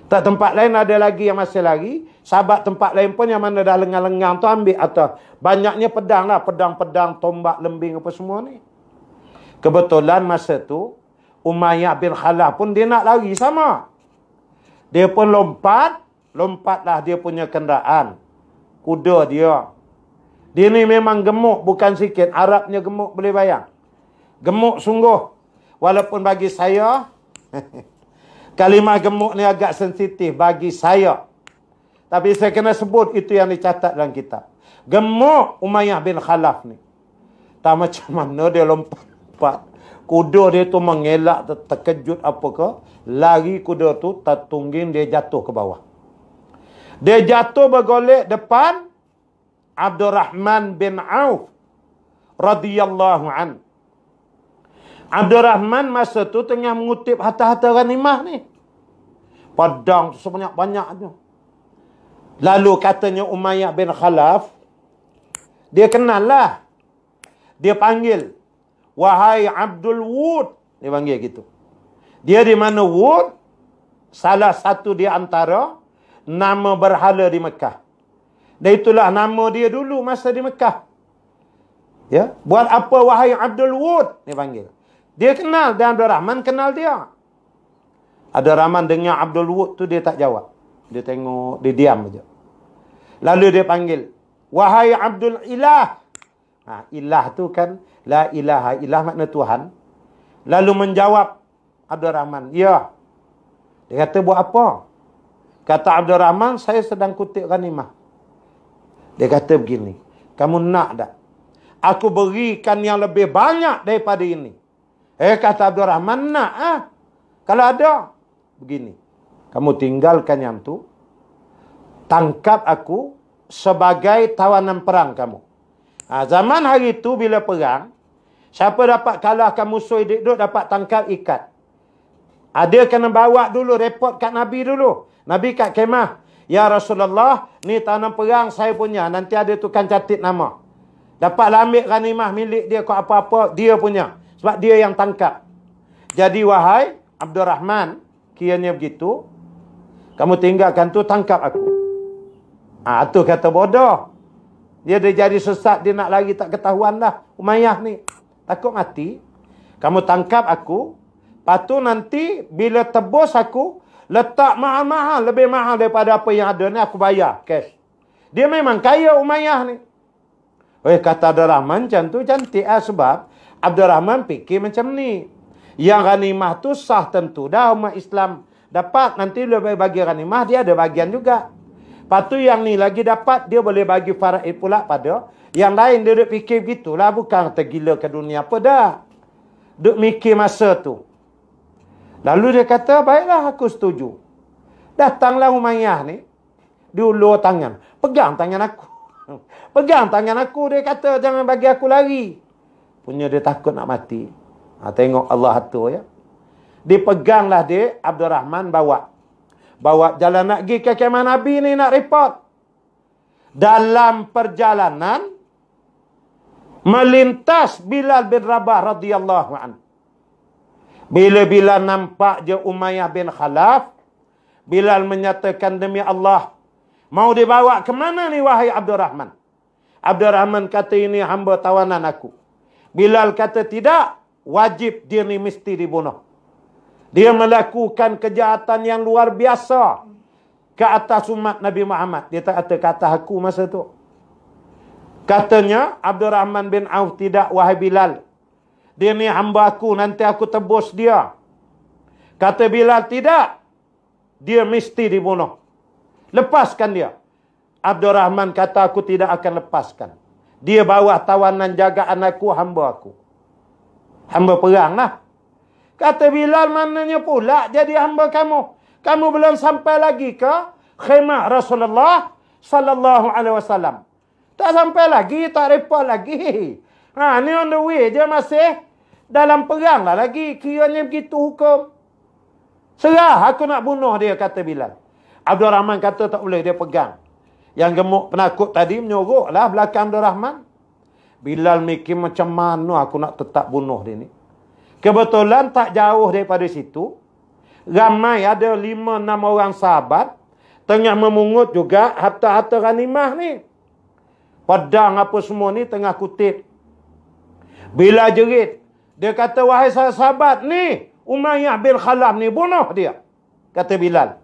Tak tempat lain ada lagi yang masih lari. Sahabat tempat lain pun yang mana dah lengang-lengang tu ambil atau banyaknya pedang lah. Pedang-pedang, tombak, lembing apa semua ni. Kebetulan masa tu Umayyah bin Khalaf pun dia nak lari sama. Dia pun lompatlah dia punya kenderaan. Kuda dia. Dia ni memang gemuk, bukan sikit. Arabnya gemuk, boleh bayang. Gemuk sungguh. Walaupun bagi saya kalimah gemuk ni agak sensitif bagi saya. Tapi saya kena sebut itu yang dicatat dalam kitab. Gemuk Umayyah bin Khalaf ni. Tak macam mana dia lompat. Kuda dia tu mengelak, terkejut apa ke. Lari kuda tu, tertungging dia jatuh ke bawah. Dia jatuh bergolek depan Abdurrahman bin Auf radhiyallahu an. Abdurrahman masa tu tengah mengutip harta-harta ghanimah ni. Pedang sebanyak-banyaknya. Lalu katanya Umayyah bin Khalaf, dia kenal lah. Dia panggil, wahai Abdul Wud. Dia panggil gitu. Dia di mana Wud? Salah satu di antara nama berhala di Mekah. Dan itulah nama dia dulu masa di Mekah. Ya, buat apa wahai Abdul Wud? Dia panggil. Dia kenal dan Abdurrahman kenal dia. Abdurrahman dengar Abdul Wud tu dia tak jawab. Dia tengok, dia diam saja. Lalu dia panggil, wahai Abdul Ilah. Ilah tu kan la ilaha, ilah makna Tuhan. Lalu menjawab Abdurrahman, ya. Dia kata buat apa? Kata Abdurrahman, saya sedang kutip ghanimah. Dia kata begini, kamu nak tak aku berikan yang lebih banyak daripada ini? Kata Abdurrahman, nak kalau ada. Begini, kamu tinggalkan yang tu, tangkap aku sebagai tawanan perang kamu. Zaman hari tu bila perang, siapa dapat kalahkan musuh hidup dapat tangkap ikat. Dia kena bawa dulu, report kat Nabi dulu. Nabi kat kemah, ya Rasulullah, ni tawanan perang saya punya, nanti ada tukang catat nama. Dapatlah ambil ghanimah milik dia ke apa-apa, dia punya. Sebab dia yang tangkap. Jadi wahai Abdurrahman, kiranya begitu, kamu tinggalkan tu, tangkap aku. Tu kata bodoh. Dia dah jadi sesat, dia nak lari tak ketahuan dah. Umayyah ni takut mati. Kamu tangkap aku, lepas tu nanti bila tebus aku, letak mahal-mahal, lebih mahal daripada apa yang ada ni, aku bayar cash. Dia memang kaya Umayyah ni. Kata Abdurrahman macam tu cantik sebab Abdurrahman fikir macam ni. Yang ghanimah tu sah tentu dah umat Islam dapat. Nanti lebih bagi ghanimah, dia ada bagian juga. Lepas tu yang ni lagi dapat, dia boleh bagi faraid pula pada yang lain. Dia duduk fikir begitulah, bukan tergila ke dunia apa dah. Duduk mikir masa tu. Lalu dia kata, baiklah aku setuju. Datanglah Umayyah ni, diulur tangan. Pegang tangan aku. Pegang tangan aku, dia kata jangan bagi aku lari. Punya dia takut nak mati. Tengok Allah tu ya. Dipeganglah dia, Abdurrahman bawa jalan nak pergi ke kemah Nabi ni nak report. Dalam perjalanan melintas Bilal bin Rabah radhiyallahu anhu. Bila nampak je Umayyah bin Khalaf, Bilal menyatakan, demi Allah, mau dibawa ke mana ni wahai Abdurrahman? Abdurrahman kata, ini hamba tawanan aku. Bilal kata, tidak, wajib dia ni mesti dibunuh. Dia melakukan kejahatan yang luar biasa ke atas umat Nabi Muhammad. Dia tak kata aku masa tu. Katanya Abdurrahman bin Auf, tidak wahai Bilal. Dia ni hamba aku, nanti aku tebus dia. Kata Bilal, tidak. Dia mesti dibunuh. Lepaskan dia. Abdurrahman kata, aku tidak akan lepaskan. Dia bawah tawanan jagaan aku, hamba aku. Hamba perang lah. Kata Bilal, mananya pula jadi hamba kamu? Kamu belum sampai lagi ke khemah Rasulullah sallallahu alaihi wasallam. Tak sampai lagi, tak repot lagi. Ni on the way. Dia masih dalam perang lah lagi. Kiranya begitu hukum. Serah aku nak bunuh dia, kata Bilal. Abdul Rahman kata tak boleh, dia pegang. Yang gemuk penakut tadi menyorok lah belakang Abdul Rahman. Bilal mikir macam mana aku nak tetap bunuh dia ni. Kebetulan tak jauh daripada situ. Ramai ada 5-6 orang sahabat. Tengah memungut juga harta-harta ghanimah ni. Pedang apa semua ni tengah kutip. Bilal jerit. Dia kata, wahai sahabat ni, Umayyah bin Khalaf ni, bunuh dia. Kata Bilal.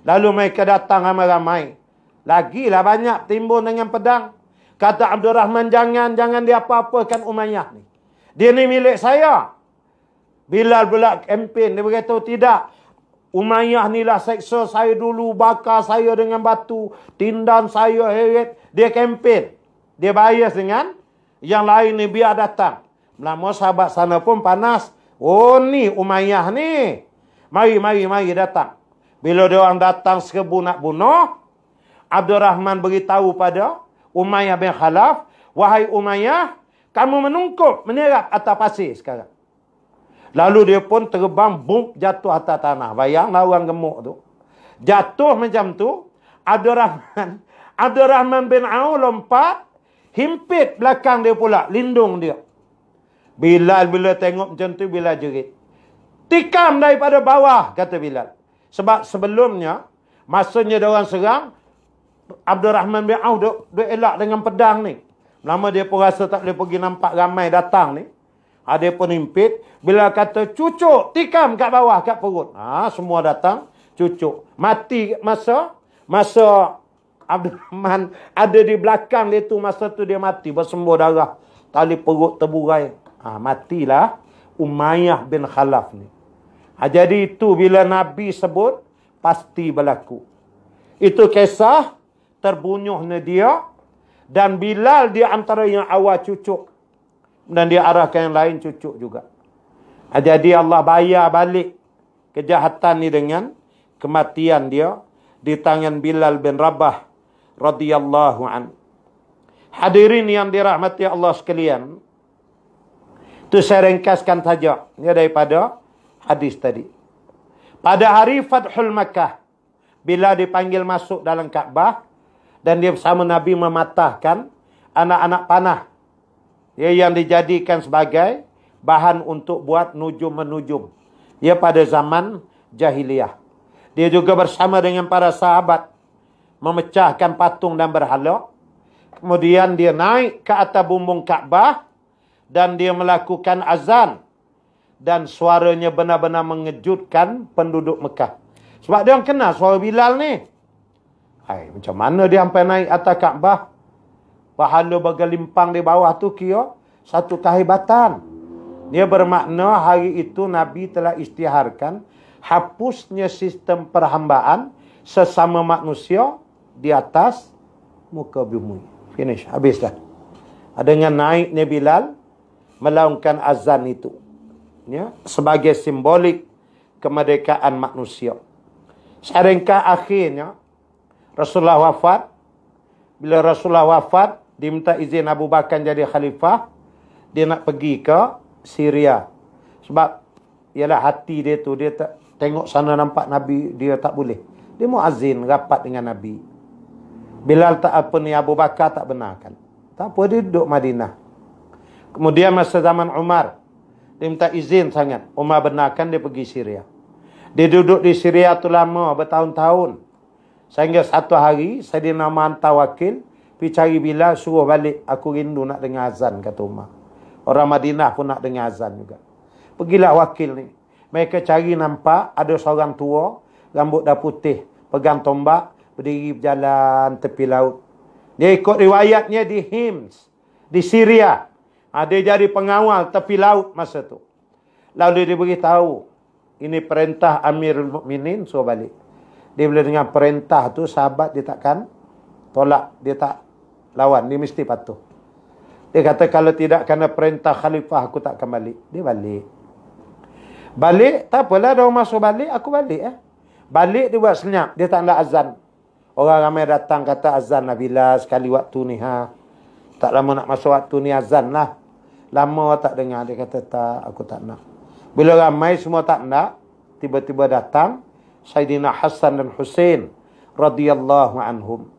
Lalu mereka datang ramai-ramai. Lagilah banyak timbul dengan pedang. Kata Abdul Rahman, jangan dia apa-apakan Umayyah ni. Dia ni milik saya. Bilal pula kempen. Dia berkata, tidak. Umayyah ni lah seksa saya dulu. Bakar saya dengan batu. Tindan saya heret. Dia kempen. Dia bias dengan yang lain ni biar datang. Lama sahabat sana pun panas. Oh ni Umayyah ni. Mari datang. Bila dia orang datang serbu nak bunuh, Abdul Rahman beritahu pada Umayyah bin Khalaf, wahai Umayyah, kamu menungkup, menyerap atas pasir sekarang. Lalu dia pun terbang, bum, jatuh atas tanah. Bayanglah orang gemuk tu. Jatuh macam tu, Abdul Rahman bin Auf lompat, himpit belakang dia pula, lindung dia. Bilal bila tengok macam tu, Bilal jerit. Tikam daripada bawah, kata Bilal. Sebab sebelumnya, masanya dia orang serang, Abdul Rahman bin Auf duk elak dengan pedang ni. Lama dia pun rasa tak boleh pergi, nampak ramai datang ni. Dia pun himpit. Bila kata cucuk, tikam kat bawah, kat perut. Semua datang, cucuk. Mati masa Abdul Rahman ada di belakang dia tu, masa tu dia mati, bersembur darah. Tali perut terburai. Matilah Umayyah bin Khalaf ni. Jadi itu bila Nabi sebut, pasti berlaku. Itu kisah terbunuhnya dia. Dan Bilal dia antara yang awal cucuk. Dan dia arahkan yang lain cucuk juga. Jadi Allah bayar balik kejahatan ni dengan kematian dia di tangan Bilal bin Rabah radhiyallahu an. Hadirin yang dirahmati Allah sekalian. Itu saya ringkaskan saja. Ini daripada hadis tadi. Pada hari Fathul Makkah, bila dipanggil masuk dalam Kaabah, dan dia bersama Nabi mematahkan anak-anak panah yang dijadikan sebagai bahan untuk buat nujum-menujum. Ia pada zaman jahiliyah. Dia juga bersama dengan para sahabat memecahkan patung dan berhala. Kemudian dia naik ke atas bumbung Kaabah dan dia melakukan azan. Dan suaranya benar-benar mengejutkan penduduk Mekah. Sebab dia orang kenal suara Bilal ni. Macam mana dia sampai naik atas Kaabah? Pahala bergelimpang di bawah tu kira satu kehebatan. Dia bermakna hari itu Nabi telah isytiharkan hapusnya sistem perhambaan sesama manusia di atas muka bumi. Finish. Habis dah. Dengan naiknya Bilal melaungkan azan itu. Ya, sebagai simbolik kemerdekaan manusia. Seringkah akhirnya Rasulullah wafat. Bila Rasulullah wafat, diminta izin Abu Bakar jadi khalifah. Dia nak pergi ke Syria. Sebab ialah hati dia tu, dia tak tengok sana nampak Nabi, dia tak boleh. Dia muazzin rapat dengan Nabi. Bilal tak apa ni, Abu Bakar tak benarkan. Tak apa, dia duduk Madinah. Kemudian masa zaman Umar, dia minta izin sangat. Umar benarkan dia pergi Syria. Dia duduk di Syria tu lama, bertahun-tahun. Sehingga satu hari, Sayyidina Umar hantar wakil, pergi cari Bilal, suruh balik. Aku rindu nak dengar azan, kata Umar. Orang Madinah pun nak dengar azan juga. Pergilah wakil ni. Mereka cari nampak, ada seorang tua, rambut dah putih, pegang tombak, berdiri berjalan tepi laut. Dia ikut riwayatnya di Hims, di Syria. Dia jadi pengawal tepi laut masa tu. Lalu dia beritahu, ini perintah Amirul Mukminin, suruh balik. Dia bila dengar perintah tu, sahabat dia takkan tolak. Dia tak lawan. Dia mesti patuh. Dia kata, kalau tidak kena perintah khalifah, aku tak akan balik. Dia balik. Balik, tak apalah. Dia masuk balik, aku balik. Balik dia buat senyap. Dia tak nak azan. Orang ramai datang kata azan lah Bilal sekali waktu ni. Tak lama nak masuk waktu ni azan lah. Lama tak dengar. Dia kata, tak, aku tak nak. Bila ramai semua tak nak, tiba-tiba datang Sayyidina Hasan dan Husain radhiyallahu anhum.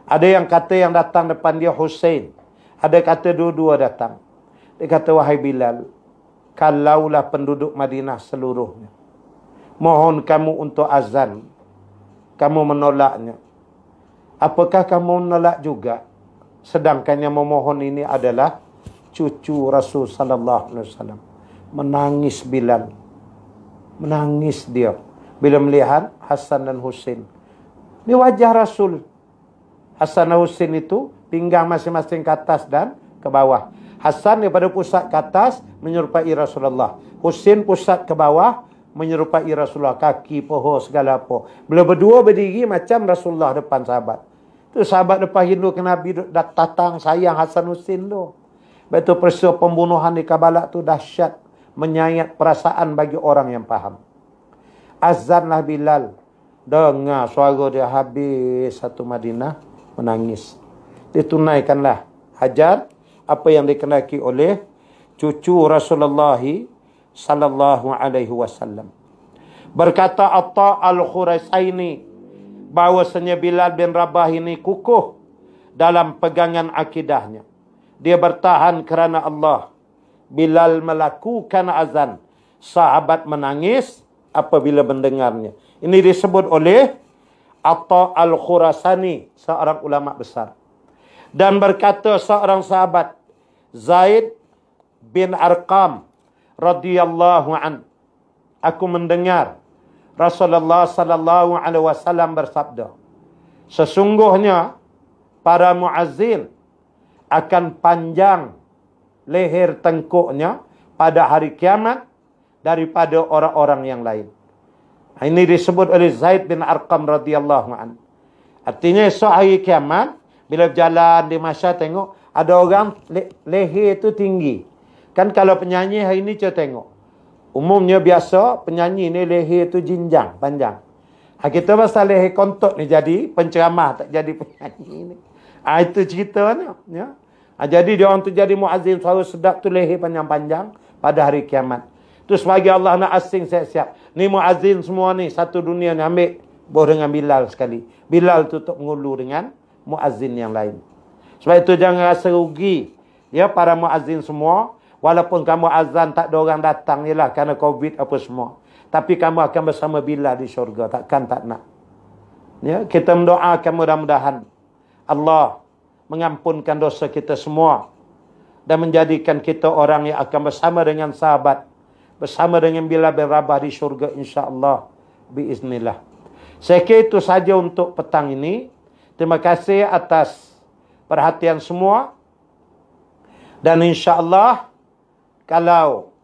Ada yang kata yang datang depan dia Husain. Ada kata dua-dua datang. Dia kata, wahai Bilal, kalaulah penduduk Madinah seluruhnya mohon kamu untuk azan, kamu menolaknya, apakah kamu menolak juga? Sedangkan yang memohon ini adalah cucu Rasul sallallahu alaihi wasallam. Menangis Bilal. Menangis dia bila melihat Hasan dan Husain. Ini wajah Rasul. Hasan dan Husain itu pinggang masing-masing ke atas dan ke bawah. Hasan daripada pusat ke atas menyerupai Rasulullah. Husain pusat ke bawah menyerupai Rasulullah. Kaki, paha, segala apa. Bila berdua berdiri macam Rasulullah depan sahabat. Itu sahabat depan Hindu ke Nabi datang sayang Hasan Husain tu. Betul peristiwa pembunuhan di Karbala tu dahsyat. Menyayat perasaan bagi orang yang faham. Azanlah Bilal. Dengar suara dia habis satu Madinah. Menangis. Ditunaikanlah hajat apa yang dikenaki oleh cucu Rasulullah sallallahu alaihi wasallam. Berkata Atta al-Khurasaini bahwasanya Bilal bin Rabah ini kukuh dalam pegangan akidahnya. Dia bertahan kerana Allah. Bilal melakukan azan. Sahabat menangis apabila mendengarnya. Ini disebut oleh Atta al-Khurasani, seorang ulama besar. Dan berkata seorang sahabat, Zaid bin Arqam radhiyallahu an, aku mendengar Rasulullah sallallahu alaihi wasallam bersabda, sesungguhnya para muazzin akan panjang leher tengkuknya pada hari kiamat daripada orang-orang yang lain. Ini disebut oleh Zaid bin Arqam radhiyallahu an. Artinya esok hari kiamat bila berjalan di masyarakat tengok ada orang leher itu tinggi. Kan kalau penyanyi hari ni kita tengok. Umumnya biasa penyanyi ni leher tu jinjang, panjang. Kita pasal leher kontot ni jadi penceramah, tak jadi penyanyi ni. Itu cerita ni. Ya. Jadi dia orang tu jadi muazzin suara sedap tu leher panjang-panjang pada hari kiamat. Tu sebagai Allah nak asing siap-siap. Ni muazzin semua ni satu dunia ni ambil boh dengan Bilal sekali. Bilal tutup mengulu dengan muazzin yang lain. Sebab itu jangan rasa rugi. Ya para muazzin semua. Walaupun kamu azan tak ada orang datang je lah kerana COVID apa semua. Tapi kamu akan bersama Bilal di syurga. Takkan tak nak. Ya, kita mendoakan mudah-mudahan Allah mengampunkan dosa kita semua. Dan menjadikan kita orang yang akan bersama dengan sahabat. Bersama dengan Bilal bin Rabah di syurga insya-Allah. Biiznillah. Saya kira itu saja untuk petang ini. Terima kasih atas perhatian semua. Dan insya-Allah kalau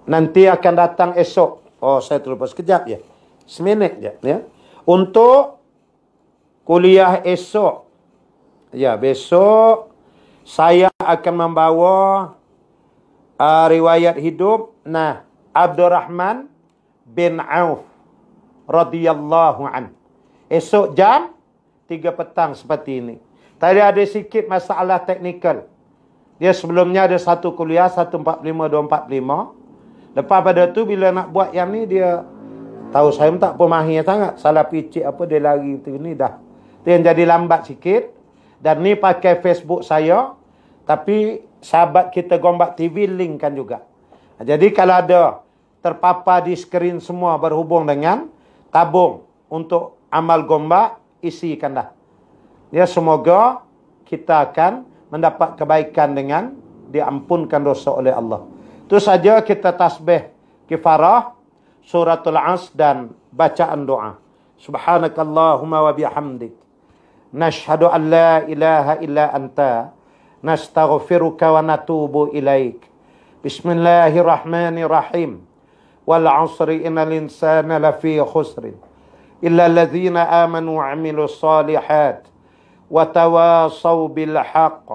nanti akan datang esok. Oh, saya terlupa sekejap ya. Seminit je ya. Untuk kuliah esok. Ya, besok saya akan membawa riwayat hidup Abdurrahman bin Auf radhiyallahu an. Esok jam 3 petang seperti ini. Tadi ada sikit masalah teknikal. Dia sebelumnya ada satu kuliah 145 245. Lepas pada tu bila nak buat yang ni dia tahu saya tak pemahir sangat. Salah picit apa dia lari tu ni dah. Tu yang jadi lambat sikit. Dan ni pakai Facebook saya. Tapi sahabat kita Gombak TV linkkan juga. Jadi kalau ada terpapar di skrin semua berhubung dengan tabung untuk amal Gombak, isikanlah. Ya, semoga kita akan mendapat kebaikan dengan diampunkan dosa oleh Allah. Itu saja kita tasbih kifarah, suratul As dan bacaan doa. Subhanakallahumma wa bihamdik. Nashhadu an la ilaha illa anta. Nastaghfiruka wa natubu ilaik. Bismillahirrahmanirrahim. Wal 'asri innal insana lafi khusrin. Illa alladhina amanu wa 'amilus salihat. Wa tawasaw bil haqq.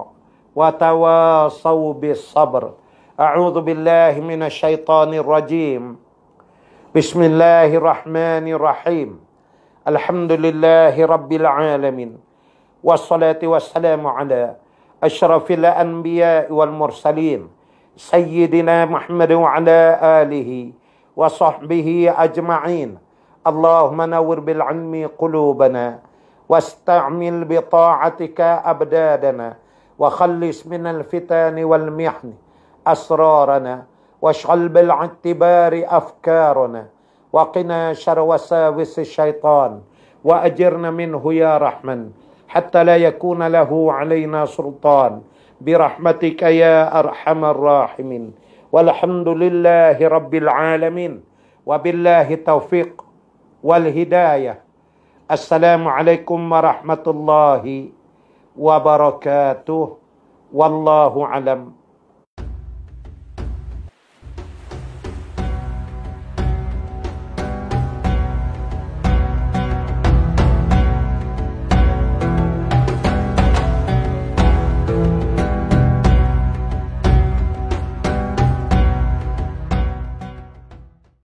Wa tawasaw bis sabr. A'udzu billahi minasy syaithanir rajim. Bismillahirrahmanirrahim. Alhamdulillahi rabbil alamin. Wassalatu wassalamu ala asyrafil anbiya wal mursalin sayyidina Muhammad wa ala alihi wa sahbihi ajma'in. Allahumma nawwir bil ilmi qulubana wasta'mil bi ta'atika abdadana wa khallis minal fitani wal mihni asrarana washghal bil i'tibari afkarana wa qina syarra wasawis syaitan wa ajirna minhu ya rahman hatta la yakuna lahu alaina sultan birahmatika ya arhamar rahimin. Walhamdulillahi rabbil alamin wa billahi taufiq wal hidayah. Assalamualaikum warahmatullahi wabarakatuh. Wallahu alam.